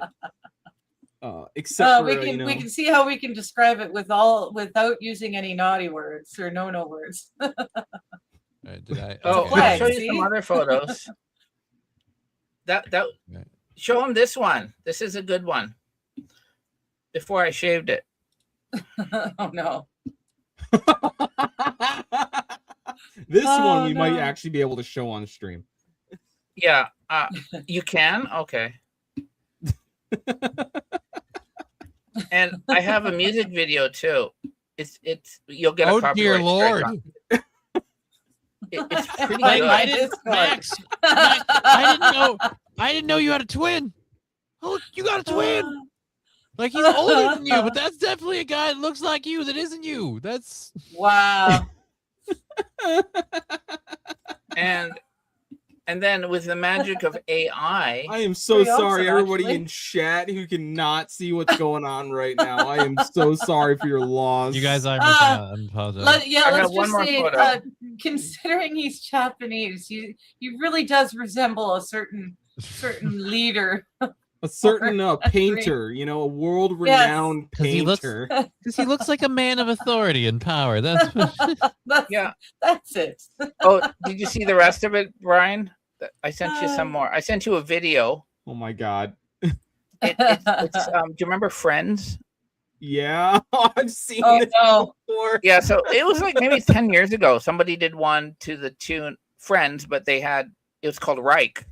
except for we can see how we can describe it without using any naughty words or no words. Right, did I? Oh, okay. I'll show you see? some other photos. That Right. Show them this one. This is a good one. Before I shaved it. Oh no. this Oh, one we might no. actually be able to show on stream. Yeah. You can? Okay. And I have a music video too. It's you'll get a Oh copyright dear strike Lord! on it. It's pretty Like, good. I didn't- Max, I didn't know you had a twin. Oh, you got a twin. Like, he's older than you, but that's definitely a guy that looks like you that isn't you. That's Wow. And then with the magic of AI, I am so Pretty sorry, awesome, everybody actually. in chat who cannot see what's going on right now. I am so sorry for your loss. you guys are missing out. I apologize. I Let's have one just more say, photo. considering he's Japanese, he really does resemble a certain leader. a certain painter, a world-renowned 'Cause he looks- painter. Because he looks like a man of authority and power. That's Yeah. That's it. Oh, did you see the rest of it, Brian? I sent you some more. I sent you a video. Oh my god. It's do you remember Friends? Yeah, I've seen Oh, this no. before. Yeah, so it was like maybe 10 years ago. Somebody did one to the tune Friends, but it was called Reich.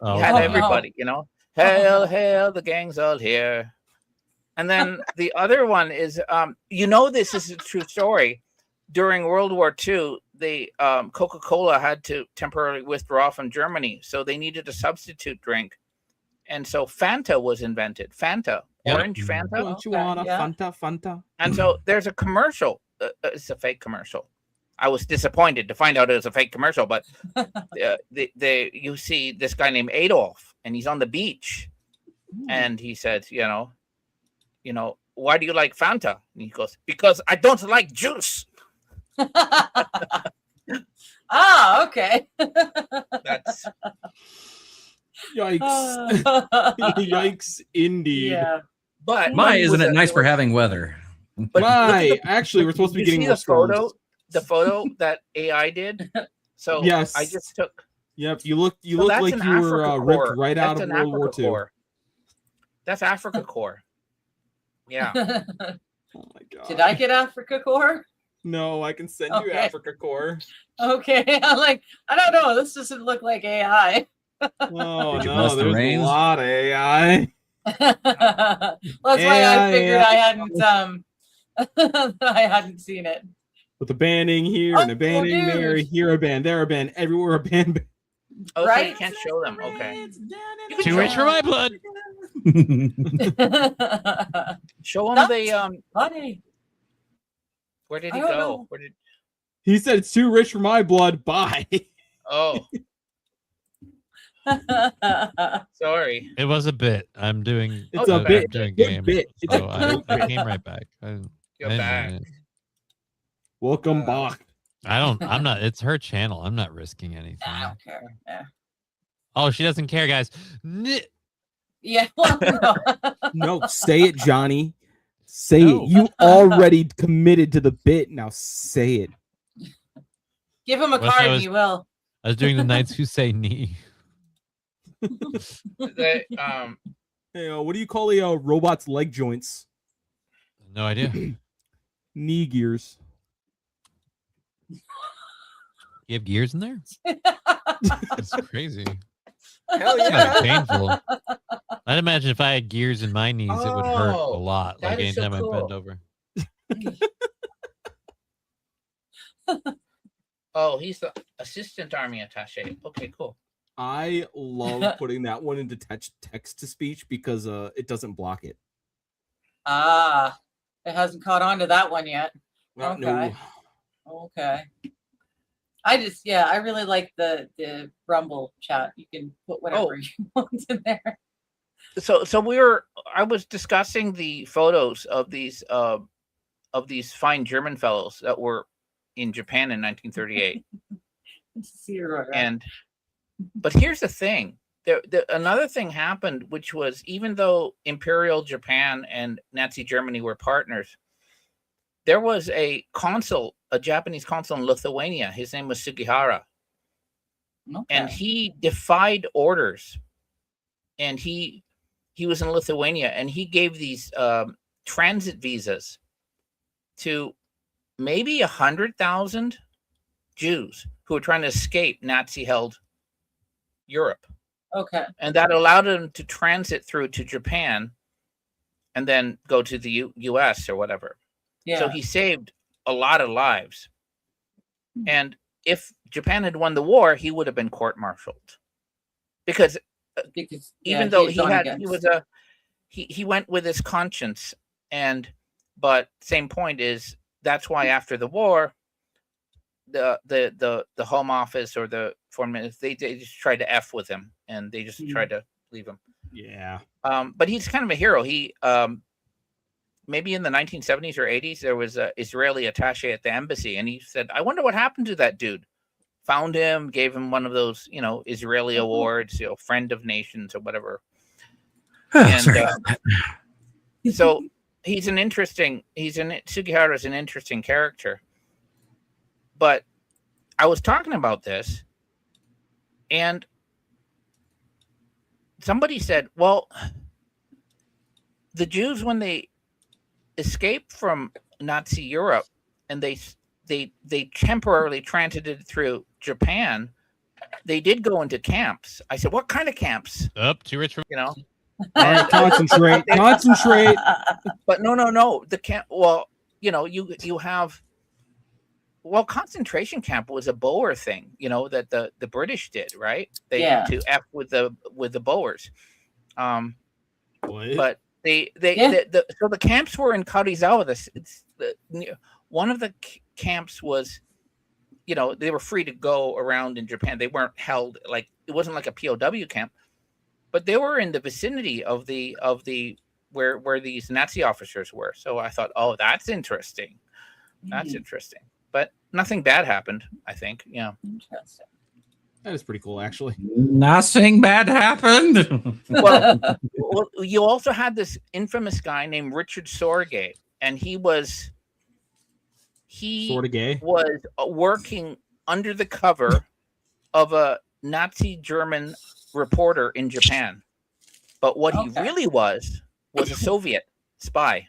oh, You had no. everybody, Hail, hail, the gang's all here. And then the other one is, this is a true story. During World War II, Coca-Cola had to temporarily withdraw from Germany, so they needed a substitute drink. And so Fanta was invented. Fanta, Yep. orange Fanta. Don't you Okay, wanna yeah. Fanta? And so there's a commercial. It's a fake commercial. I was disappointed to find out it was a fake commercial, but you see this guy named Adolf, and he's on the beach, and he says, why do you like Fanta? And he goes, because I don't like juice. Okay. That's Yikes. Yikes indeed. Yeah. but My, isn't with it the- nice for having weather? But My, actually, we're supposed to be you getting see more the photo, storms. the photo that AI did. So Yes. I just took. Yep, you look so like that's you an were Africa ripped core. right out That's of an World War Africa II. core. That's Africa core. Yeah. Oh my god. Did I get Africa Core? No, I can send you Okay. Africa Core. Okay. I don't know. This doesn't look like AI. Oh Did you no, bless the there's rains? a lot of AI. That's why Yeah, I figured yeah. I hadn't seen it. With a banding here and a Oh, banding there, dude. here a band, there a band, everywhere a band. Oh, so Right? you can't show them. Okay. You can too show rich for my blood. Show them Nuts. the Funny. Where did I he don't go? know. Where did? He said it's too rich for my blood. Bye. Oh, sorry. It was a bit. I'm doing. It's a I'm bit. doing Good game. bit. It's So a good I bit. came right back. I You're enjoyed back. it. Welcome back. I'm not. It's her channel. I'm not risking anything. I don't care. Yeah. Oh, she doesn't care, guys. Yeah. Well, no. No, say it, Johnny. Say No. it. You already committed to the bit. Now say it. Give him a What if I card and was- he will. I was doing the Knights Who Say Knee. They, Hey, what do you call a robot's leg joints? No idea. Knee gears. You have gears in there? That's crazy. Hell It's kind of painful. I'd imagine if I had gears in my knees, it would hurt a Oh, lot. that Like is so anytime I bend cool. over. Oh, he's the assistant army attaché. Okay, cool. I love putting that one into text to speech because it doesn't block it. Ah, it hasn't caught on to that one yet. No. Okay. Okay. I really like the Rumble chat. You can put whatever you want in there. So I was discussing the photos of these fine German fellows that were in Japan in 1938. And but here's the thing. Another thing happened, which was, even though Imperial Japan and Nazi Germany were partners, there was a Japanese consul in Lithuania. His name was Sugihara. Okay. And he defied orders. And he was in Lithuania, and he gave these transit visas to maybe 100,000 Jews who were trying to escape Nazi-held Europe. Okay. And that allowed them to transit through to Japan and then go to the US or whatever. Yeah. So he saved a lot of lives. And if Japan had won the war, he would have been court-martialed. Because even though he went with his conscience, but same point is, that's why after the war, the Home Office or the Foreign Ministry, they just tried to F with him, and they just tried to leave him. Yeah. But he's kind of a hero. He maybe in the 1970s or 80s, there was an Israeli attaché at the embassy, and he said, "I wonder what happened to that dude." Found him, gave him one of those, Israeli awards, Friend of Nations or whatever. And so Sugihara is an interesting character. But I was talking about this, and somebody said, well, the Jews, when they escaped from Nazi Europe and they temporarily transited through Japan, they did go into camps. I said, what kind of camps? Too rich for All right, concentrate. But no. The camp. Well, you have. Well, concentration camp was a Boer thing, that the British did, right? To F with the Boers. But so the camps were in Karizawa. One of the camps was, they were free to go around in Japan. They weren't held, like, it wasn't like a POW camp, but they were in the vicinity of the where these Nazi officers were. So I thought, oh, that's interesting. That's interesting. But nothing bad happened, I think. Yeah. Interesting. That is pretty cool, actually. Nothing bad happened. Well, you also had this infamous guy named Richard Sorge, and he was working under the cover of a Nazi German reporter in Japan. But what he really was a Soviet spy.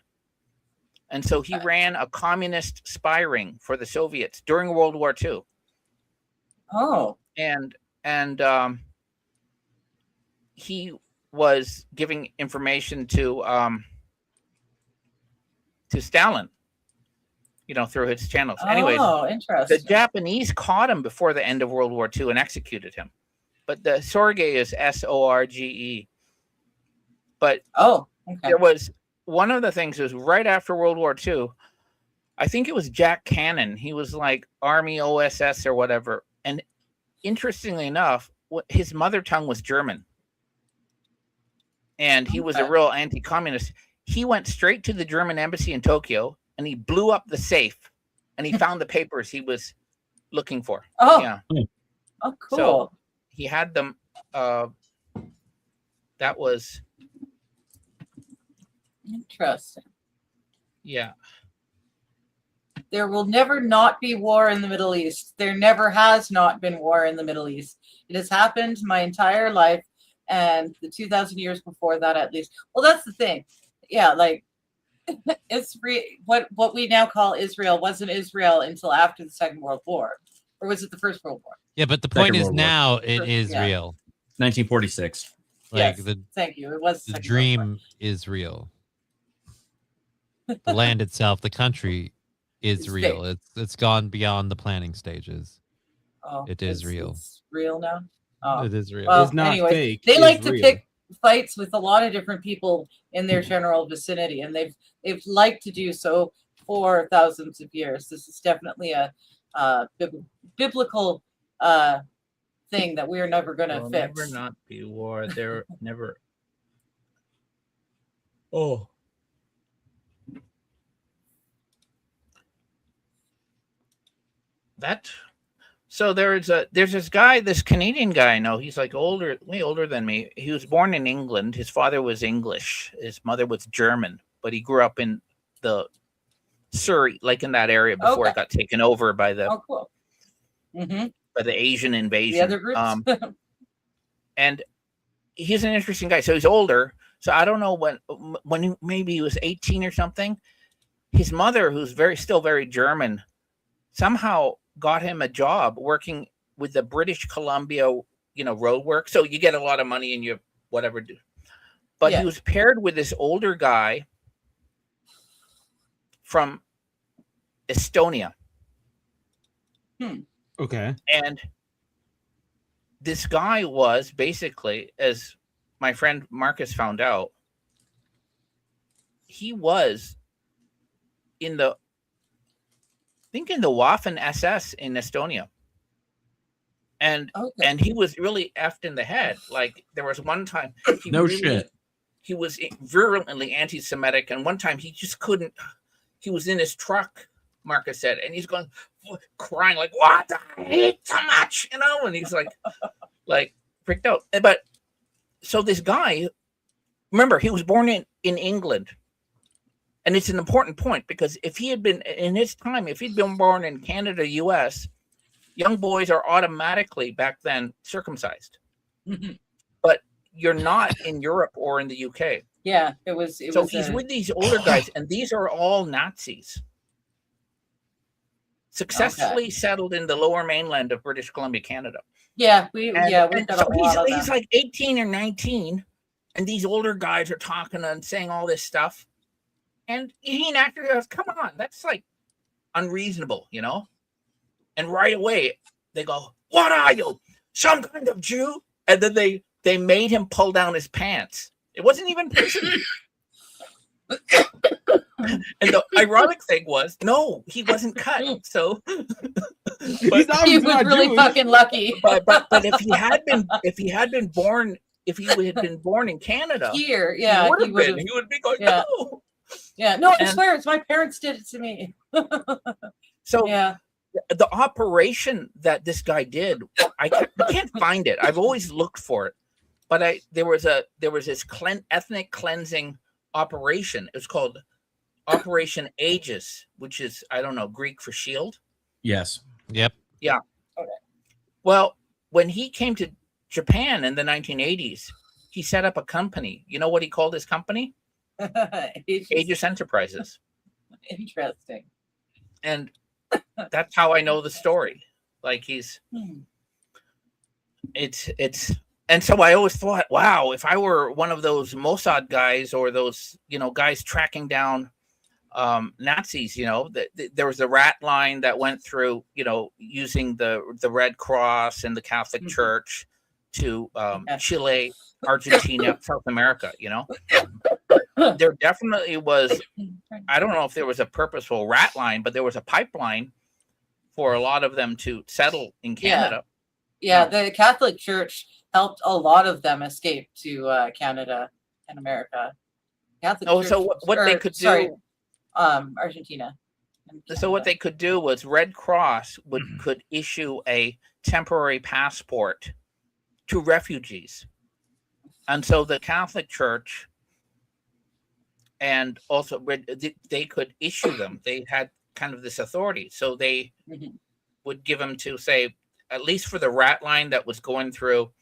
And so he ran a communist spy ring for the Soviets during World War II. Oh. And he was giving information to Stalin, through his channels. Anyways, interesting. the Japanese caught him before the end of World War II and executed him. But the Sorge is Sorge. But there was one of the things was right after World War II. I think it was Jack Cannon. He was like Army OSS or whatever. And interestingly enough, his mother tongue was German. And he was a real anti-communist. He went straight to the German embassy in Tokyo, and he blew up the safe, and he found the papers he was looking for. Oh, yeah. Oh, cool. So he had them. That was interesting. Yeah. There will never not be war in the Middle East. There never has not been war in the Middle East. It has happened my entire life, and the 2,000 years before that, at least. Well, that's the thing. Yeah, like it's what we now call Israel wasn't Israel until after the Second World War, or was it the First World War? Yeah, but the point is now it is real. 1946. Like Yes. Thank you. It was the second dream is real. The land itself, the country is It's real. fake. It's gone beyond the planning stages. Oh, It is real. It's real now. Oh, It is real. well, It's not anyways, fake, they it's like to real. pick fights with a lot of different people in their general vicinity, and they've liked to do so for thousands of years. This is definitely a biblical thing that we are never going to Will fix. never not be war. There never. Oh. That. So there's this guy, this Canadian guy I know. He's like older, way older than me. He was born in England. His father was English. His mother was German, but he grew up in the Surrey, like in that area before it got taken over by the cool. by the Asian invasion. The other groups. And he's an interesting guy. So he's older. So I don't know when maybe he was 18 or something. His mother, who's still very German, somehow got him a job working with the British Columbia, road work. So you get a lot of money and you whatever do. But he was paired with this older guy from Estonia. Okay. And this guy was basically, as my friend Marcus found out, he was in the Waffen SS in Estonia. And he was really effed in the head. Like there was one time he was virulently anti-Semitic, and one time he just couldn't. He was in his truck, Marcus said, and he's going crying like, "What? I hate so much," and he's like freaked out. But so this guy, remember, he was born in England. And it's an important point because if he had been in his time, if he'd been born in Canada, US, young boys are automatically back then circumcised. But you're not in Europe or in the UK. Yeah, it was. So he's with these older guys, and these are all Nazis. Successfully settled in the lower mainland of British Columbia, Canada. Yeah, we've got a lot of he's like 18 or 19, and these older guys are talking and saying all this stuff. And he naturally goes, "Come on, that's like unreasonable, And right away they go, "What are you? Some kind of Jew?" And then they made him pull down his pants. It wasn't even prison. And the ironic thing was, no, he wasn't cut. So he was really fucking lucky. But if he had been born in Canada, here, he would be going, no. Yeah, no, I swear, it's my parents did it to me. So the operation that this guy did, I can't find it. I've always looked for it, but there was this ethnic cleansing operation. It was called Operation Aegis, which is, I don't know, Greek for shield. Yes. Yep. Yeah. Okay. Well, when he came to Japan in the 1980s, he set up a company. You know what he called his company? Aegis Enterprises. Interesting. And that's how I know the story. Like and so I always thought, wow, if I were one of those Mossad guys or those, guys tracking down Nazis, there was a rat line that went through, using the Red Cross and the Catholic Church to Chile, Argentina, South America, There definitely was, I don't know if there was a purposeful rat line, but there was a pipeline for a lot of them to settle in Canada. Yeah, the Catholic Church helped a lot of them escape to Canada and America. Catholic Church, so what they could do, Argentina. So what they could do was Red Cross could issue a temporary passport to refugees, and so the Catholic Church and also they could issue them. They had kind of this authority, so they would give them to, say, at least for the rat line that was going through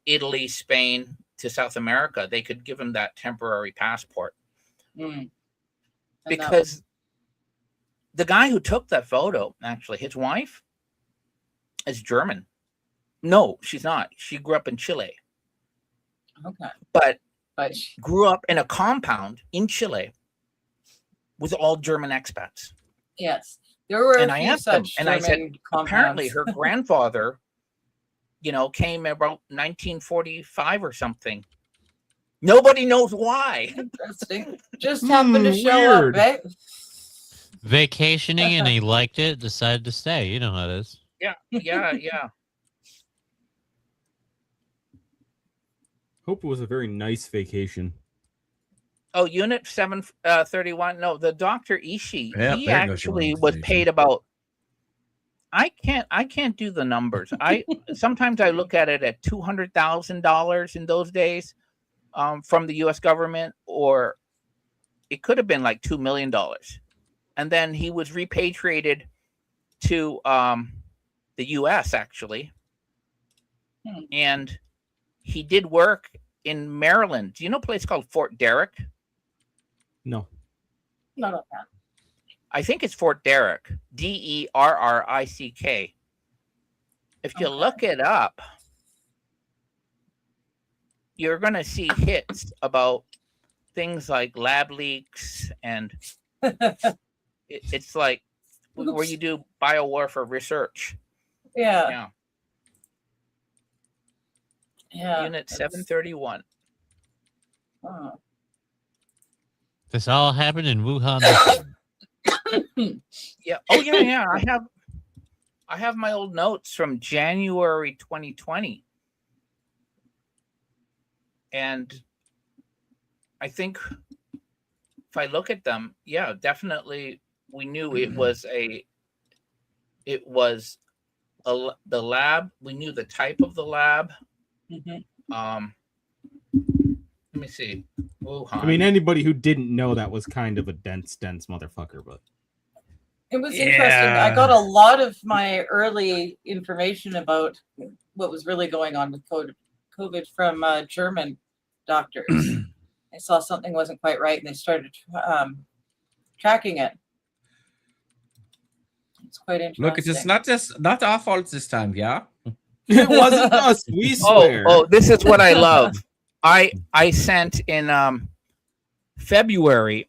Italy, Spain to South America, they could give them that temporary passport. Because the guy who took that photo, actually, his wife is German. No, she's not. She grew up in Chile. Okay. but But grew up in a compound in Chile with all German expats. yes, there were And a I few asked them, such and I said, German apparently compounds. her grandfather, came about 1945 or something. Nobody knows why. Interesting. Just happened to show weird. up, eh? Vacationing and he liked it, decided to stay. You know how it is. Yeah. Hope it was a very nice vacation. Oh, Unit 731. No, the Dr. Ishii, Yep, he there goes your actually was organization. paid about. I can't do the numbers. Sometimes I look at it at $200,000 in those days, from the U.S. government, or it could have been like $2 million. And then he was repatriated to the U.S. actually, and he did work in Maryland. Do you know a place called Fort Derrick? No. Not on that. I think it's Fort Derrick, Derrick. If you look it up, you're going to see hits about things like lab leaks, and it's like where you do biowarfare research. Yeah. Unit 731. Oh. This all happened in Wuhan. Yeah. Oh yeah. I have my old notes from January 2020. And I think if I look at them, yeah, definitely we knew it was the lab. We knew the type of the lab. Let me see. Wuhan. I mean, anybody who didn't know that was kind of a dense motherfucker, but It was interesting. I got a lot of my early information about what was really going on with COVID from German doctors. I saw something wasn't quite right, and they started tracking it. It's quite interesting. Look, it's not our fault this time, yeah? it wasn't us. We swear. Oh, this is what I love. I sent in February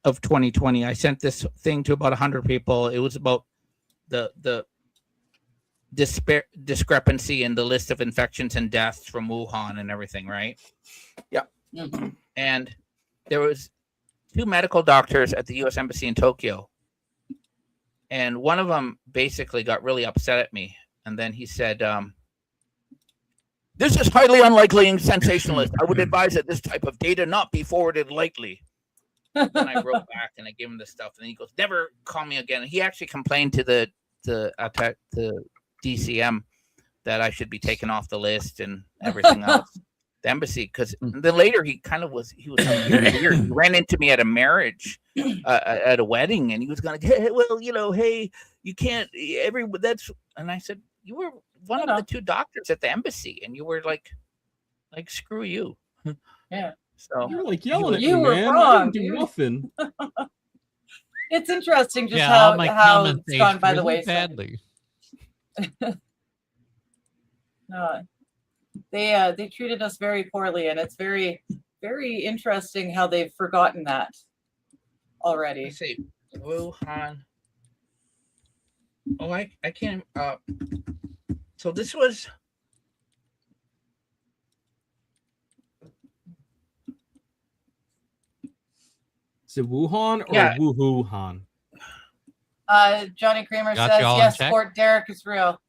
of 2020. I sent this thing to about 100 people. It was about the discrepancy in the list of infections and deaths from Wuhan and everything, right? Yeah. And there was 2 medical doctors at the U.S. Embassy in Tokyo, and one of them basically got really upset at me, and then he said, "This is highly unlikely and sensationalist. I would advise that this type of data not be forwarded lightly." And I wrote back and I gave him the stuff, and he goes, "Never call me again." He actually complained to the DCM that I should be taken off the list and everything else, the embassy, because then later he was weird. He ran into me at a marriage, at a wedding, and he was going, "Hey, well, hey, you can't and I said, "You were one of the 2 doctors at the embassy, and you were like screw you." Yeah. So you're like yelling at me, You were man. wrong, I didn't do dude. nothing. It's interesting just all my how comments it's gone aged by the really wayside. badly. No, they treated us very poorly, and it's very, very interesting how they've forgotten that already. let's see, Wuhan. Oh, I can't. So this was. Is it Wuhan or Yeah. Wuhan? Johnny Kramer Got says you all in yes. check? Fort Derrick is real.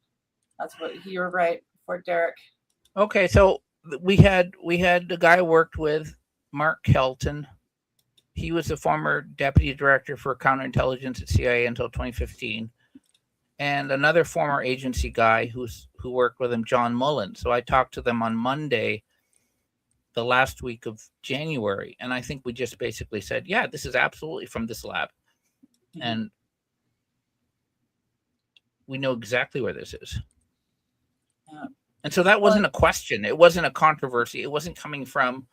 That's what you're right. Fort Derrick. Okay, so we had the guy I worked with, Mark Kelton. He was the former deputy director for counterintelligence at CIA until 2015, and another former agency guy who worked with him, John Mullen. So I talked to them on Monday, the last week of January, and I think we just basically said, yeah, this is absolutely from this lab, and we know exactly where this is. Yeah. And so that wasn't a question. It wasn't a controversy. It wasn't coming from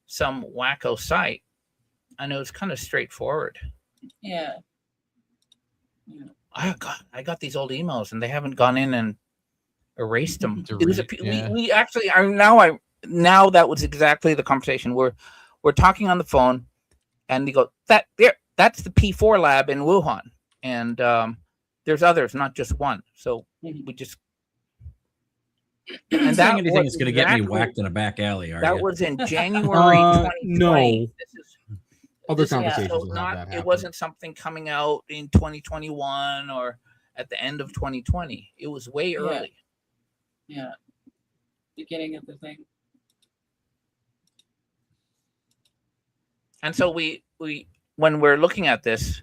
some wacko site. I know it's kind of straightforward. Yeah. I got these old emails, and they haven't gone in and erased them. To It was read, yeah. we actually are now. now that was exactly the conversation. We're talking on the phone, and they go, that's the P4 lab in Wuhan, and there's others, not just one. So we just. And saying anything is going to get me whacked in a back alley. That was in January 2020. No. This is Other this is conversations so will have not. that It happen. wasn't something coming out in 2021 or at the end of 2020. It was way early. Yeah. Beginning of the thing. And so we when we're looking at this,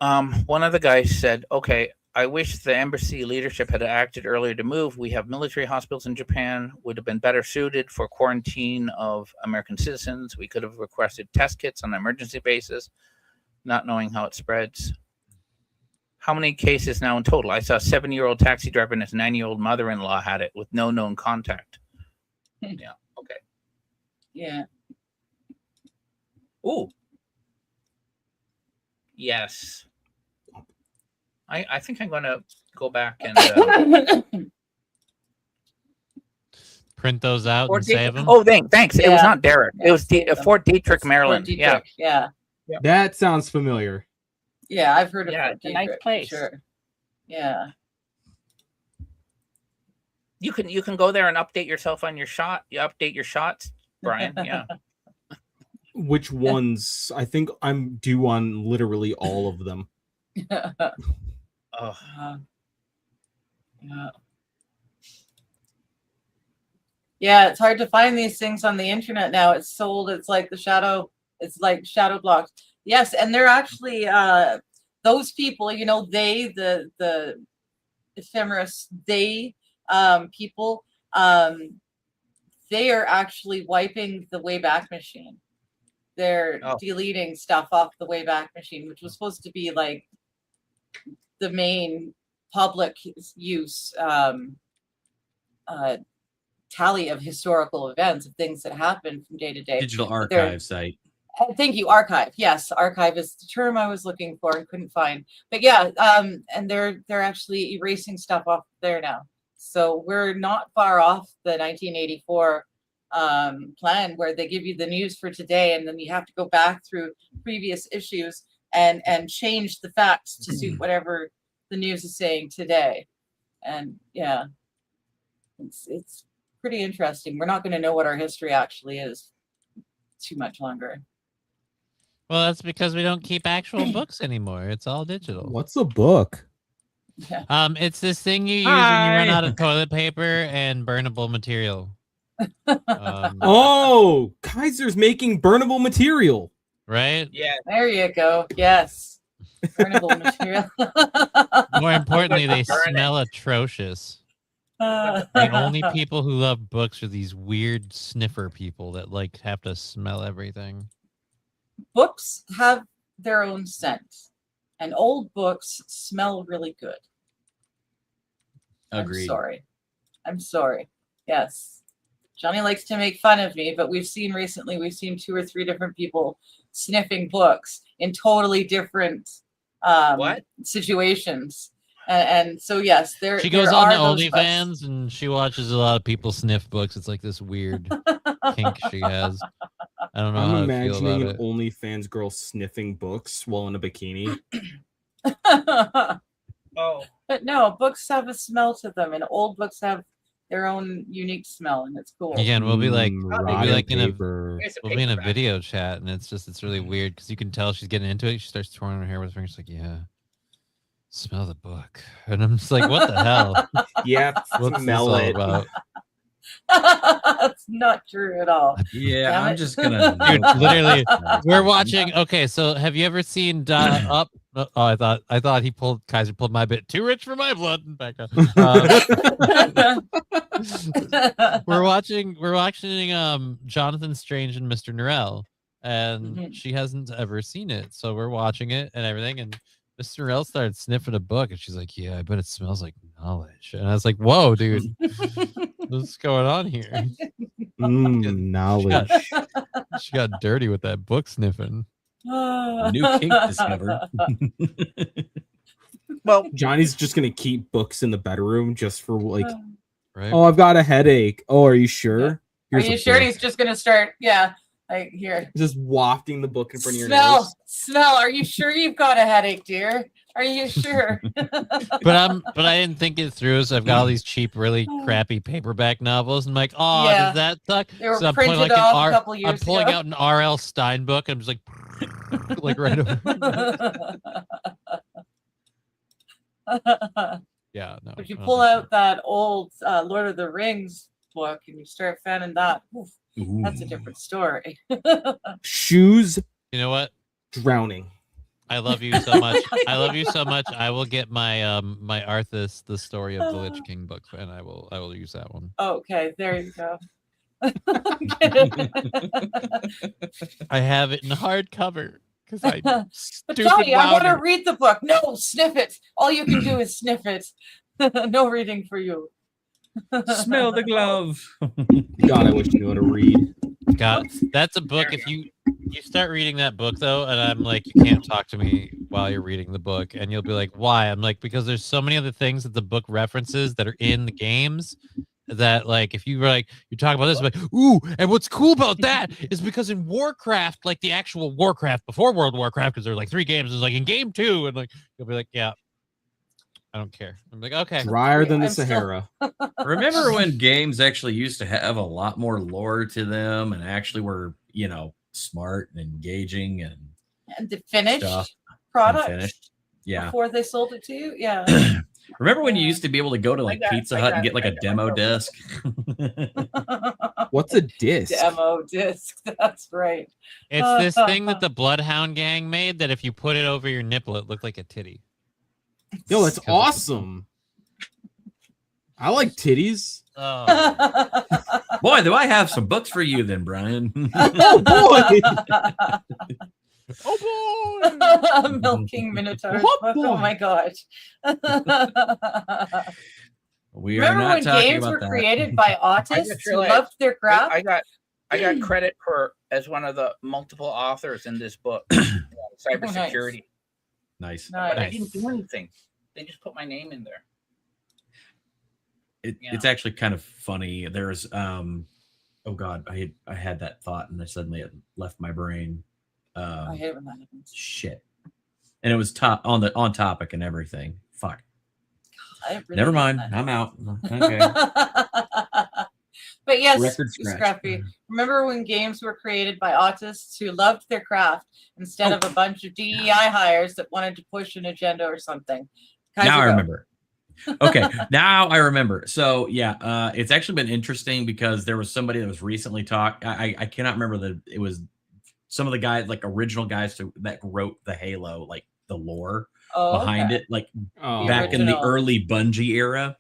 one of the guys said, "Okay, I wish the embassy leadership had acted earlier to move. We have military hospitals in Japan, would have been better suited for quarantine of American citizens. We could have requested test kits on an emergency basis, not knowing how it spreads." How many cases now in total? I saw a 7-year-old taxi driver and his 9-year-old mother-in-law had it with no known contact. Yeah. Okay. Yeah. Ooh. Yes. I think I'm going to go back and Print those out and save them. Oh, thanks. It was not Derek. Yeah, it was Fort Detrick, Fort Maryland. Detrick, yeah. That sounds familiar. Yeah, I've heard of Yeah, Fort it's a nice Detrick, place. Sure. Yeah. You can go there and update yourself on your shot. You update your shots, Brian. Yeah. Which ones? I think I'm due on literally all of them. Oh. Yeah. Yeah, it's hard to find these things on the internet now. It's sold. It's like shadow blocks. Yes, and they're actually those people. You know, the ephemeris people. They are actually wiping the Wayback Machine. They're deleting stuff off the Wayback Machine, which was supposed to be like the main public use tally of historical events, of things that happen from day to day. Digital archive site. Thank you, archive. Yes, archive is the term I was looking for and couldn't find. But yeah, and they're actually erasing stuff off there now. So we're not far off the 1984 plan where they give you the news for today, and then you have to go back through previous issues and change the facts to suit whatever the news is saying today. And yeah, it's pretty interesting. We're not going to know what our history actually is too much longer. Well, that's because we don't keep actual books anymore. It's all digital. What's a book? Yeah. It's this thing you use when you run out of toilet paper and burnable material. Oh, Kaiser's making burnable material. Right? Yeah. There you go. Yes. Burnable material. More importantly, they smell atrocious. The only people who love books are these weird sniffer people that like have to smell everything. Books have their own scent, and old books smell really good. Agreed. I'm sorry. Yes. Johnny likes to make fun of me, but we've seen 2 or 3 different people sniffing books in totally different situations. And so, yes, she goes on to OnlyFans and she watches a lot of people sniff books. It's like this weird kink she has. I don't know I'm how imagining to feel an about it. OnlyFans girl sniffing books while in a bikini. Oh. But no, books have a smell to them, and old books have their own unique smell, and it's cool. Again, we'll be like in a paperback. video chat, and it's really weird because you can tell she's getting into it. She starts twirling her hair with her fingers, like, yeah, smell the book, and I'm just like, what the hell? Yeah, What's smell this all it. about? That's not true at all. Yeah, Damn I'm it. just gonna. Dude, literally, we're watching. Okay, so have you ever seen Up? Oh, I thought Kaiser pulled my bit. Too rich for my blood. Back up. We're watching Jonathan Strange and Mr. Norrell, and she hasn't ever seen it, so we're watching it and everything. And Mr. Norrell started sniffing a book, and she's like, "Yeah, I bet it smells like knowledge." And I was like, "Whoa, dude, what's going on here?" Knowledge. She got dirty with that book sniffing. New kink discovered. Well, Johnny's just gonna keep books in the bedroom just for like right? Oh, I've got a headache. Oh, are you sure? Are Here's you a sure? book. He's just gonna start. Yeah, like here. Just wafting the book in front of your Smell, nose. smell. Are you sure you've got a headache, dear? Are you sure? But I didn't think it through, so I've got all these cheap, really crappy paperback novels. And I'm like, oh, Yeah. does that suck? They were So I'm pulling printed like off a couple I'm years pulling ago. out an R.L. Stein book. I'm just like, like right over. Yeah, no. But you I don't pull think so. out that old Lord of the Rings book and you start fanning that. Oof, that's a different story. Shoes You know what? drowning. I love you so much. I love you so much. I will get my my Arthas, the story of the Lich King book, and I will use that one. Okay, there you go. I have it in hardcover because I But stupid Johnny, I want to Wouter. read the book. No, sniff it. All you can do is sniff it. No reading for you. Smell the glove. God, I wish you knew how to read. God, that's a book. If you start reading that book though, and I'm like, you can't talk to me while you're reading the book, and you'll be like, why? I'm like, because there's so many other things that the book references that are in the games that, like, if you were like, you talk about this, I'm like, ooh, and what's cool about that is because in Warcraft, like the actual Warcraft before World of Warcraft, because there's like 3 games, is like in game 2, and like you'll be like, yeah, I don't care. I'm like, okay. Drier than the I'm still- Sahara. Remember when games actually used to have a lot more lore to them and actually were, you know, smart and engaging and And the finished Stuff product finished? Yeah. before they sold it to you? Yeah. Remember when you used to be able to go to like got- Pizza I Hut got- and get like I a got- demo disc? What's a disc? Demo disc. That's right. It's this thing that the Bloodhound gang made that if you put it over your nipple, it looked like a titty. Yo, that's awesome. I like titties. Oh. Boy, do I have some books for you then, Brian. Oh boy! Oh boy! Milking Minotaurs. Oh, book. Oh boy. my gosh. We are Remember not when talking games about were that. created by autists just who realized loved their craft? I got credit for as one of the multiple authors in this book, cybersecurity. Nice. But I Nice. didn't do anything. They just put my name in there. It's actually kind of funny. There's oh god, I had that thought and then suddenly it left my brain. I hate when that happens. Shit. And it was on topic and everything. Fuck. I really Never hate mind. that. I'm out. Okay. But yes, Record scratch. Scruffy. Remember when games were created by autists who loved their craft instead of a bunch of DEI hires that wanted to push an agenda or something? Now I Kaiser, go. remember. Okay, now I remember. So yeah, it's actually been interesting because there was somebody that was recently I cannot remember it was some of the guys, like original guys that wrote the Halo, like the lore behind it, like Oh, back in the original. early Bungie era,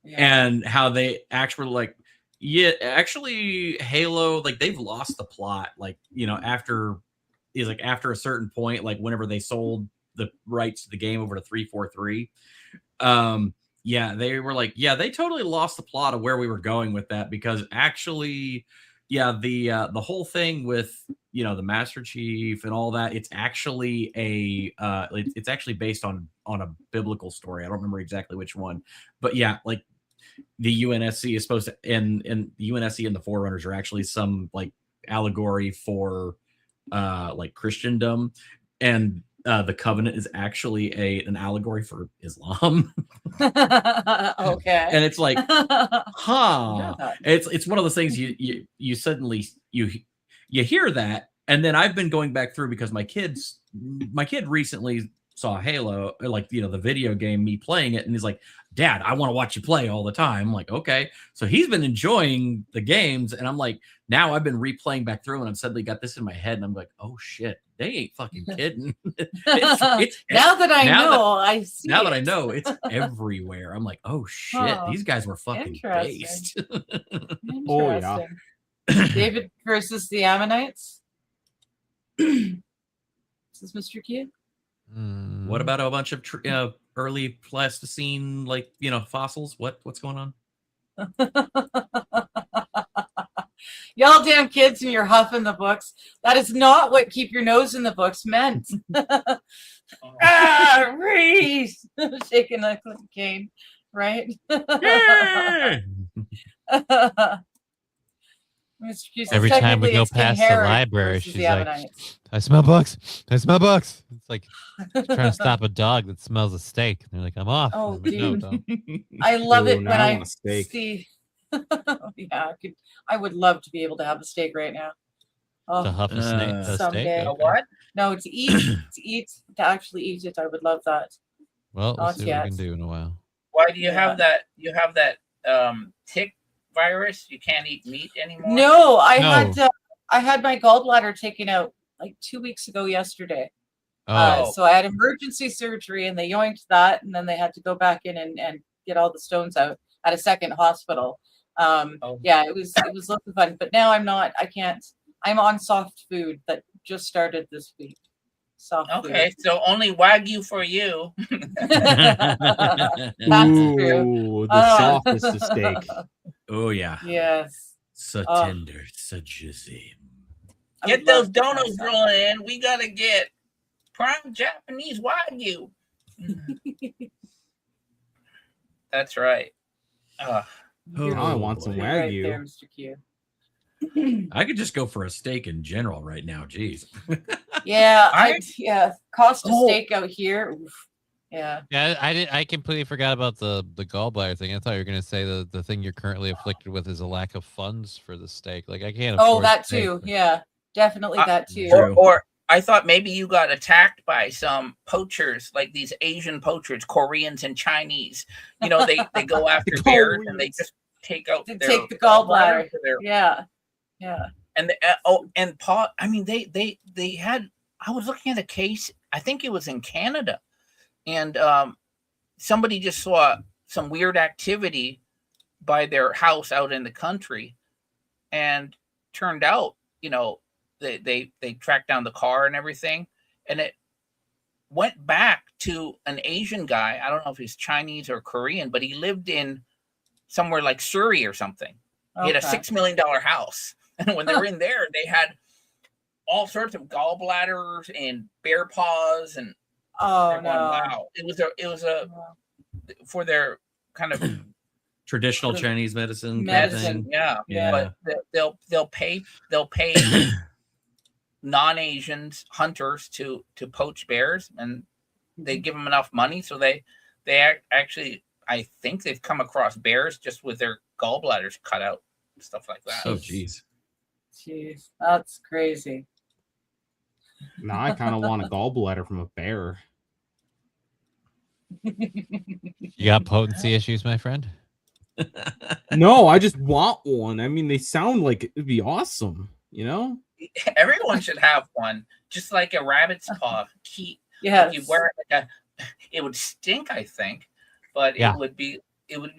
Yeah. and how they actually like, yeah, actually Halo, like they've lost the plot, like, you know, after a certain point, like whenever they sold the rights to the game over to 343. Yeah, they were like, yeah, they totally lost the plot of where we were going with that, because actually, yeah, the whole thing with, you know, the Master Chief and all that, it's actually it's actually based on a biblical story. I don't remember exactly which one, but yeah, like the UNSC is supposed to, and the UNSC and the Forerunners are actually some like allegory for like Christendom, and the Covenant is actually an allegory for Islam. Okay. And it's like, huh? Yeah. It's one of those things you suddenly you hear that, and then I've been going back through because my kid recently saw Halo, like, you know, the video game, me playing it, and he's like, Dad, I want to watch you play all the time. I'm like, okay. So he's been enjoying the games, and I'm like, now I've been replaying back through, and I've suddenly got this in my head, and I'm like, oh shit, they ain't fucking kidding. it's now that I now know, I see. now that I it. know, it's everywhere. I'm like, oh shit, Oh, these guys were fucking interesting. based. Oh, yeah. Interesting. David versus the Ammonites. This is Mr. Q. What about a bunch of early Pleistocene, like, you know, fossils? What's going on? Y'all damn kids and you're huffing the books. That is not what keep your nose in the books meant. Reese! Shaking a cane, right? Yeah! Mr. Q says Every time we technically go it's King past the Herod library, versus she's the like, Ammonites. I smell books. I smell books. It's like trying to stop a dog that smells a steak. And they're like, I'm off. Oh, I'm like, no, dude. don't. I love Ooh, it now when I I want a steak. see. Yeah, I would love to be able to have a steak right now. To Oh, huff a snake, a steak. someday. A Okay. what? no, to to actually eat it. I would love that. Well, we'll Not see what we yet. can do in a while. Why do you Yeah. have that? You have that tick virus? You can't eat meat anymore. No, No. I had my gallbladder taken out like 2 weeks ago yesterday. Oh, So I had emergency surgery and they yoinked that, and then they had to go back in and get all the stones out at a second hospital. Oh. Yeah, it was looking fun, but now I can't. I'm on soft food that just started this week. Soft Okay, so only Wagyu for you. That's true. Ooh, the softest of steak. Oh yeah. Yes. So Oh. tender, so juicy. I Get would love those to try donuts some. rolling in. We gotta get prime Japanese Wagyu. That's right. You're Now I want some boy. right Wagyu. there, Mr. Q. I could just go for a steak in general right now. Jeez. Yeah, cost of Oh. steak out here. Oof. Yeah. yeah. I completely forgot about the gallbladder thing. I thought you were gonna say the thing you're currently afflicted with is a lack of funds for the steak. Like I can't. Oh, afford that steak, too. but- Yeah, definitely that too. True. Or I thought maybe you got attacked by some poachers, like these Asian poachers, Koreans and Chinese. You know, they go after bears and they just take out To their take the gallbladder. for their Yeah. and Paul. I mean, they had. I was looking at a case. I think it was in Canada, and somebody just saw some weird activity by their house out in the country, and turned out, they tracked down the car and everything, and it went back to an Asian guy. I don't know if he's Chinese or Korean, but he lived in somewhere like Surrey or something. He had a Okay. $6 million house. And when they were in there, they had all sorts of gallbladders and bear paws, and Oh they're going, no. wow. It was a for their kind of Traditional Sort of Chinese medicine. Kind of medicine. thing. yeah. Yeah. But they'll pay non-Asians hunters to poach bears, and they give them enough money, so they actually, I think they've come across bears just with their gallbladders cut out, stuff like that. Oh, geez. Jeez, that's crazy. Now I kind of want a gallbladder from a bear. You got potency issues, my friend? No, I just want one. I mean, they sound like it'd be awesome, you know? Everyone should have one, just like a rabbit's paw. Yes. You wear it like it would stink, I think, but Yeah. it would be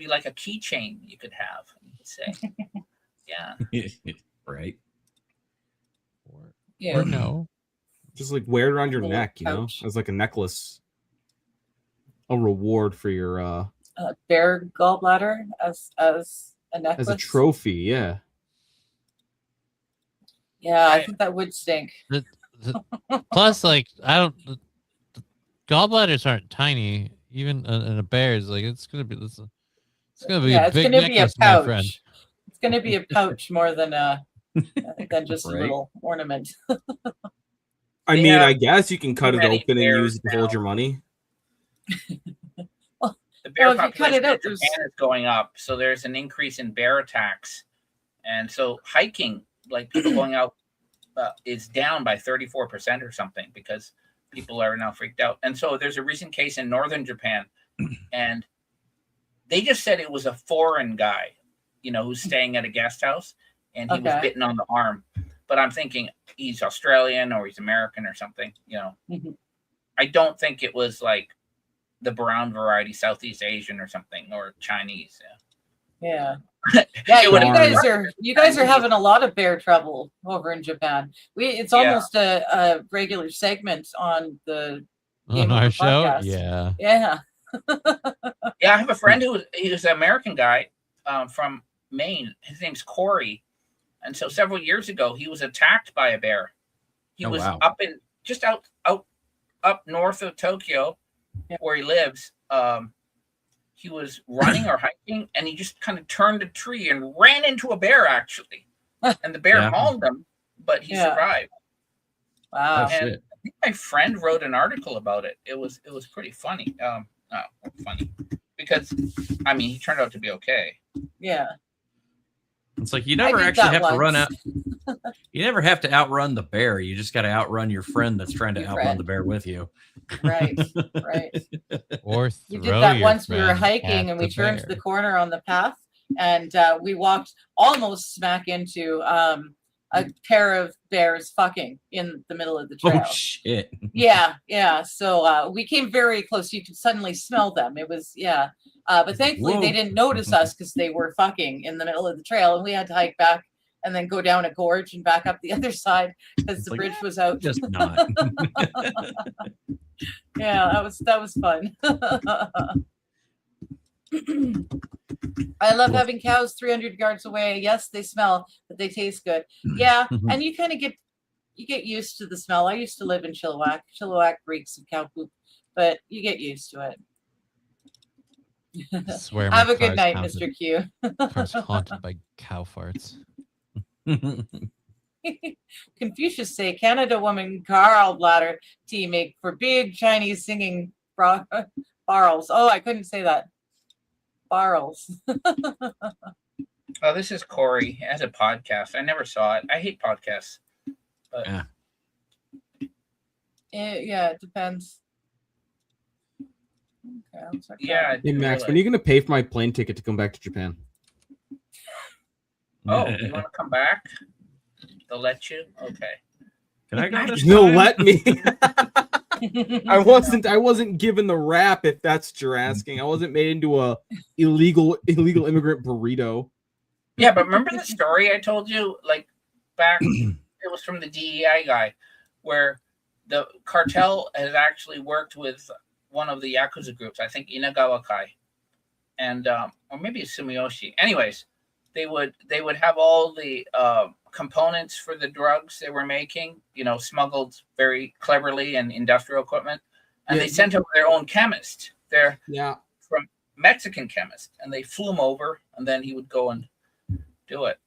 like a keychain you could have. You could say, yeah. Right. Yeah. Or no. Just like wear it around your Little neck, you know, pouch. as like a necklace. A reward for your Bear gallbladder as a necklace. as a trophy, yeah. Yeah, I think that would stink. Plus, like, I don't. The gallbladders aren't tiny. Even in a bear's, like, it's gonna be this. It's gonna be Yeah, a it's big gonna be a necklace, my friend. pouch. It's gonna be a pouch more than just a Right. little ornament. I They mean, have I guess you can cut it many open and bears use it to hold now. your money. The bear Well, if you cut population it out, in there's- Japan is going up, so there's an increase in bear attacks, and so hiking, like people going out, is down by 34% or something, because people are now freaked out. And so there's a recent case in northern Japan, and they just said it was a foreign guy, who's staying at a guest house, and he was Okay. bitten on the arm. But I'm thinking he's Australian or he's American or something. Mhm. I don't think it was like the brown variety, Southeast Asian or something, or Chinese. Yeah. Yeah, It would've been- you guys are having a lot of bear trouble over in Japan. It's Yeah. almost a regular segment on the On Game our Over show, podcast. yeah. yeah. Yeah, I have a friend he was an American guy from Maine. His name's Corey, and so several years ago he was attacked by a bear. He Oh, was wow. up in just up north of Tokyo, Yeah. where he lives, he was running or hiking, and he just kind of turned a tree and ran into a bear, actually. And the bear Yeah. mauled him, but he Yeah. survived. Wow. Oh, shit. And I think my friend wrote an article about it. It was pretty funny. Funny because I mean he turned out to be okay. Yeah. It's like you never did actually that have to run once. out. You never have to outrun the bear. You just got to outrun your friend that's trying to Your outrun friend. the bear with you. Right. Right. Or We throw did that your once. We were friend hiking at and we the turned the bear. corner on the path, and we walked almost smack into a pair of bears fucking in the middle of the trail. Oh shit! Yeah. So we came very close. You could suddenly smell them. It was but thankfully Whoa. they didn't notice us because they were fucking in the middle of the trail, and we had to hike back and then go down a gorge and back up the other side because It's the like, bridge was out. Just not. Yeah, that was fun. I love having cows 300 yards away. Yes, they smell, but they taste good. Yeah, and you kind of get used to the smell. I used to live in Chilliwack. Chilliwack reeks of cow poop, but you get used to it. I swear my Have a good car's night, haunted- Mr. Q. Car's haunted by cow farts. Confucius say Canada woman gallbladder tea make for big Chinese singing barrels. Oh, I couldn't say that. Barrels. Oh, this is Corey. He has a podcast. I never saw it. I hate podcasts. But Yeah. Yeah, it depends. Okay, I'll check that yeah. out. Hey Max, when are you gonna pay for my plane ticket to come back to Japan? Oh, you want to come back? They'll let you. Okay. Can I go this They'll time? let me. I wasn't given the rap, if that's what you're asking. I wasn't made into a illegal immigrant burrito. Yeah, but remember the story I told you? Like back, it was from the DEI guy, where the cartel has actually worked with one of the Yakuza groups. I think Inagawa Kai, and or maybe it's Sumiyoshi. Anyways, they would have all the components for the drugs they were making, smuggled very cleverly and industrial equipment, and they sent over their own chemist. They're from Mexican chemist, and they flew him over, and then he would go and do it.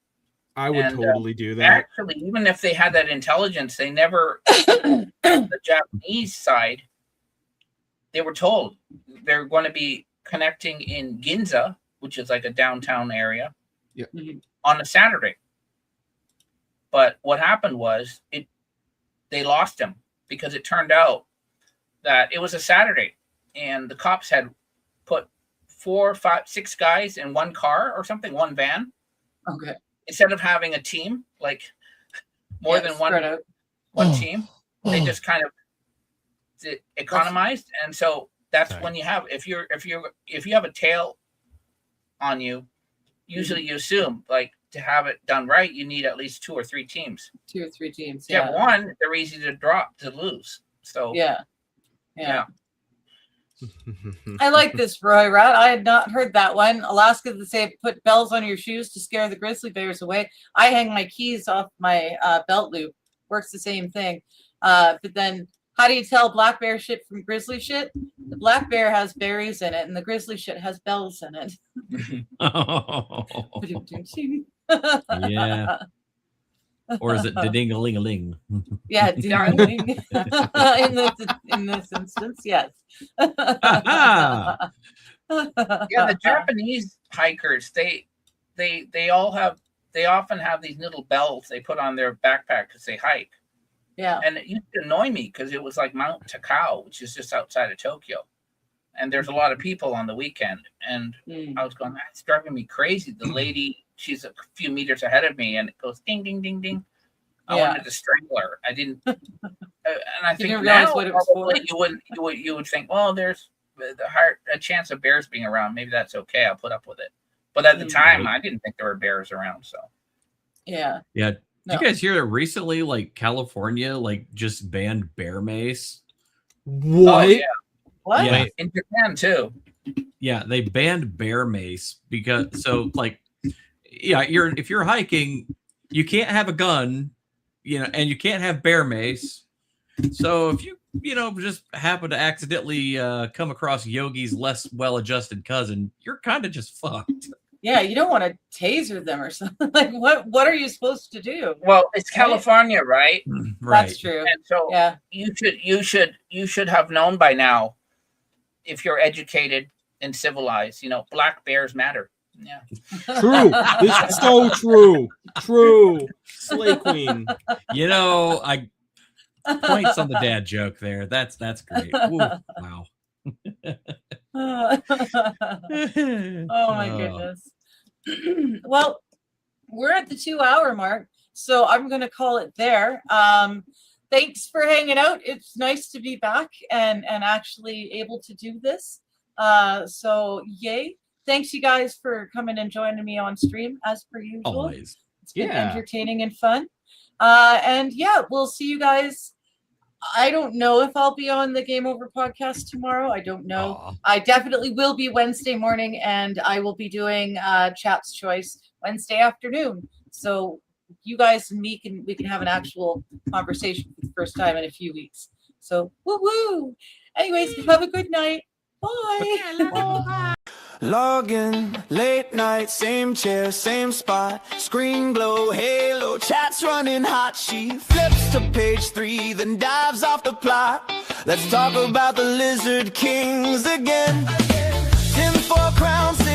I would totally do that. Actually, even if they had that intelligence, they never, the Japanese side, they were told they're going to be connecting in Ginza, which is like a downtown area, on a Saturday. But what happened was they lost him because it turned out that it was a Saturday and the cops had put 4, 5, 6 guys in one car or something, one van. Okay. Instead of having a team, like more than one team, they just kind of economized. And so that's when you have, if you have a tail on you, usually you assume like to have it done right, you need at least 2 or 3 teams. 2 or 3 teams. If you have one, they're easy to lose. So yeah. I like this, Roy Rat. I had not heard that one. Alaska, they say put bells on your shoes to scare the grizzly bears away. I hang my keys off my belt loop. Works the same thing. But then how do you tell black bear shit from grizzly shit? The black bear has berries in it, and the grizzly shit has bells in it. Yeah. Or is it the ding-a-ling-a-ling? Yeah, ding-a-ling. in this instance, yes. Yeah, the Japanese hikers, they often have these little bells they put on their backpack because they hike. Yeah. And it used to annoy me because it was like Mount Takao, which is just outside of Tokyo. And there's a lot of people on the weekend. And I was going, that's driving me crazy. The lady, she's a few meters ahead of me, and it goes ding, ding, ding, ding. I wanted to strangle her. I didn't. And I think didn't now realize what it was for. you would think, well, there's a chance of bears being around. Maybe that's okay. I'll put up with it. But at the time, I didn't think there were bears around. So yeah. Did you guys hear that recently? Like California, just banned bear mace. What? Oh, yeah. What? Yeah. In Japan too. Yeah, they banned bear mace because if you're hiking, you can't have a gun, and you can't have bear mace. So if you just happen to accidentally come across Yogi's less well-adjusted cousin, you're kind of just fucked. Yeah, you don't want to taser them or something. Like, what are you supposed to do? Well, it's California, right? Right. That's true. And so Yeah. you should have known by now, if you're educated and civilized, black bears matter. Yeah. True. This is so true. True. Slay Queen. I points on the dad joke there. That's great. Ooh, wow. Oh my goodness. Well, we're at the 2-hour mark, so I'm going to call it there. Thanks for hanging out. It's nice to be back and actually able to do this. So yay. Thanks you guys for coming and joining me on stream as per usual. Always. It's been entertaining and fun. And yeah, we'll see you guys. I don't know if I'll be on the Game Over podcast tomorrow. I don't know. Aw. I definitely will be Wednesday morning, and I will be doing Chat's Choice Wednesday afternoon. So you guys and me we can have an actual conversation for the first time in a few weeks. So woo! Anyways, have a good night. Bye. Log in, late night, same chair, same spot. Screen glow, halo, chat's running hot. She flips to page 3, then dives off the plot. Let's talk about the Lizard Kings again. Tinfoil crowns.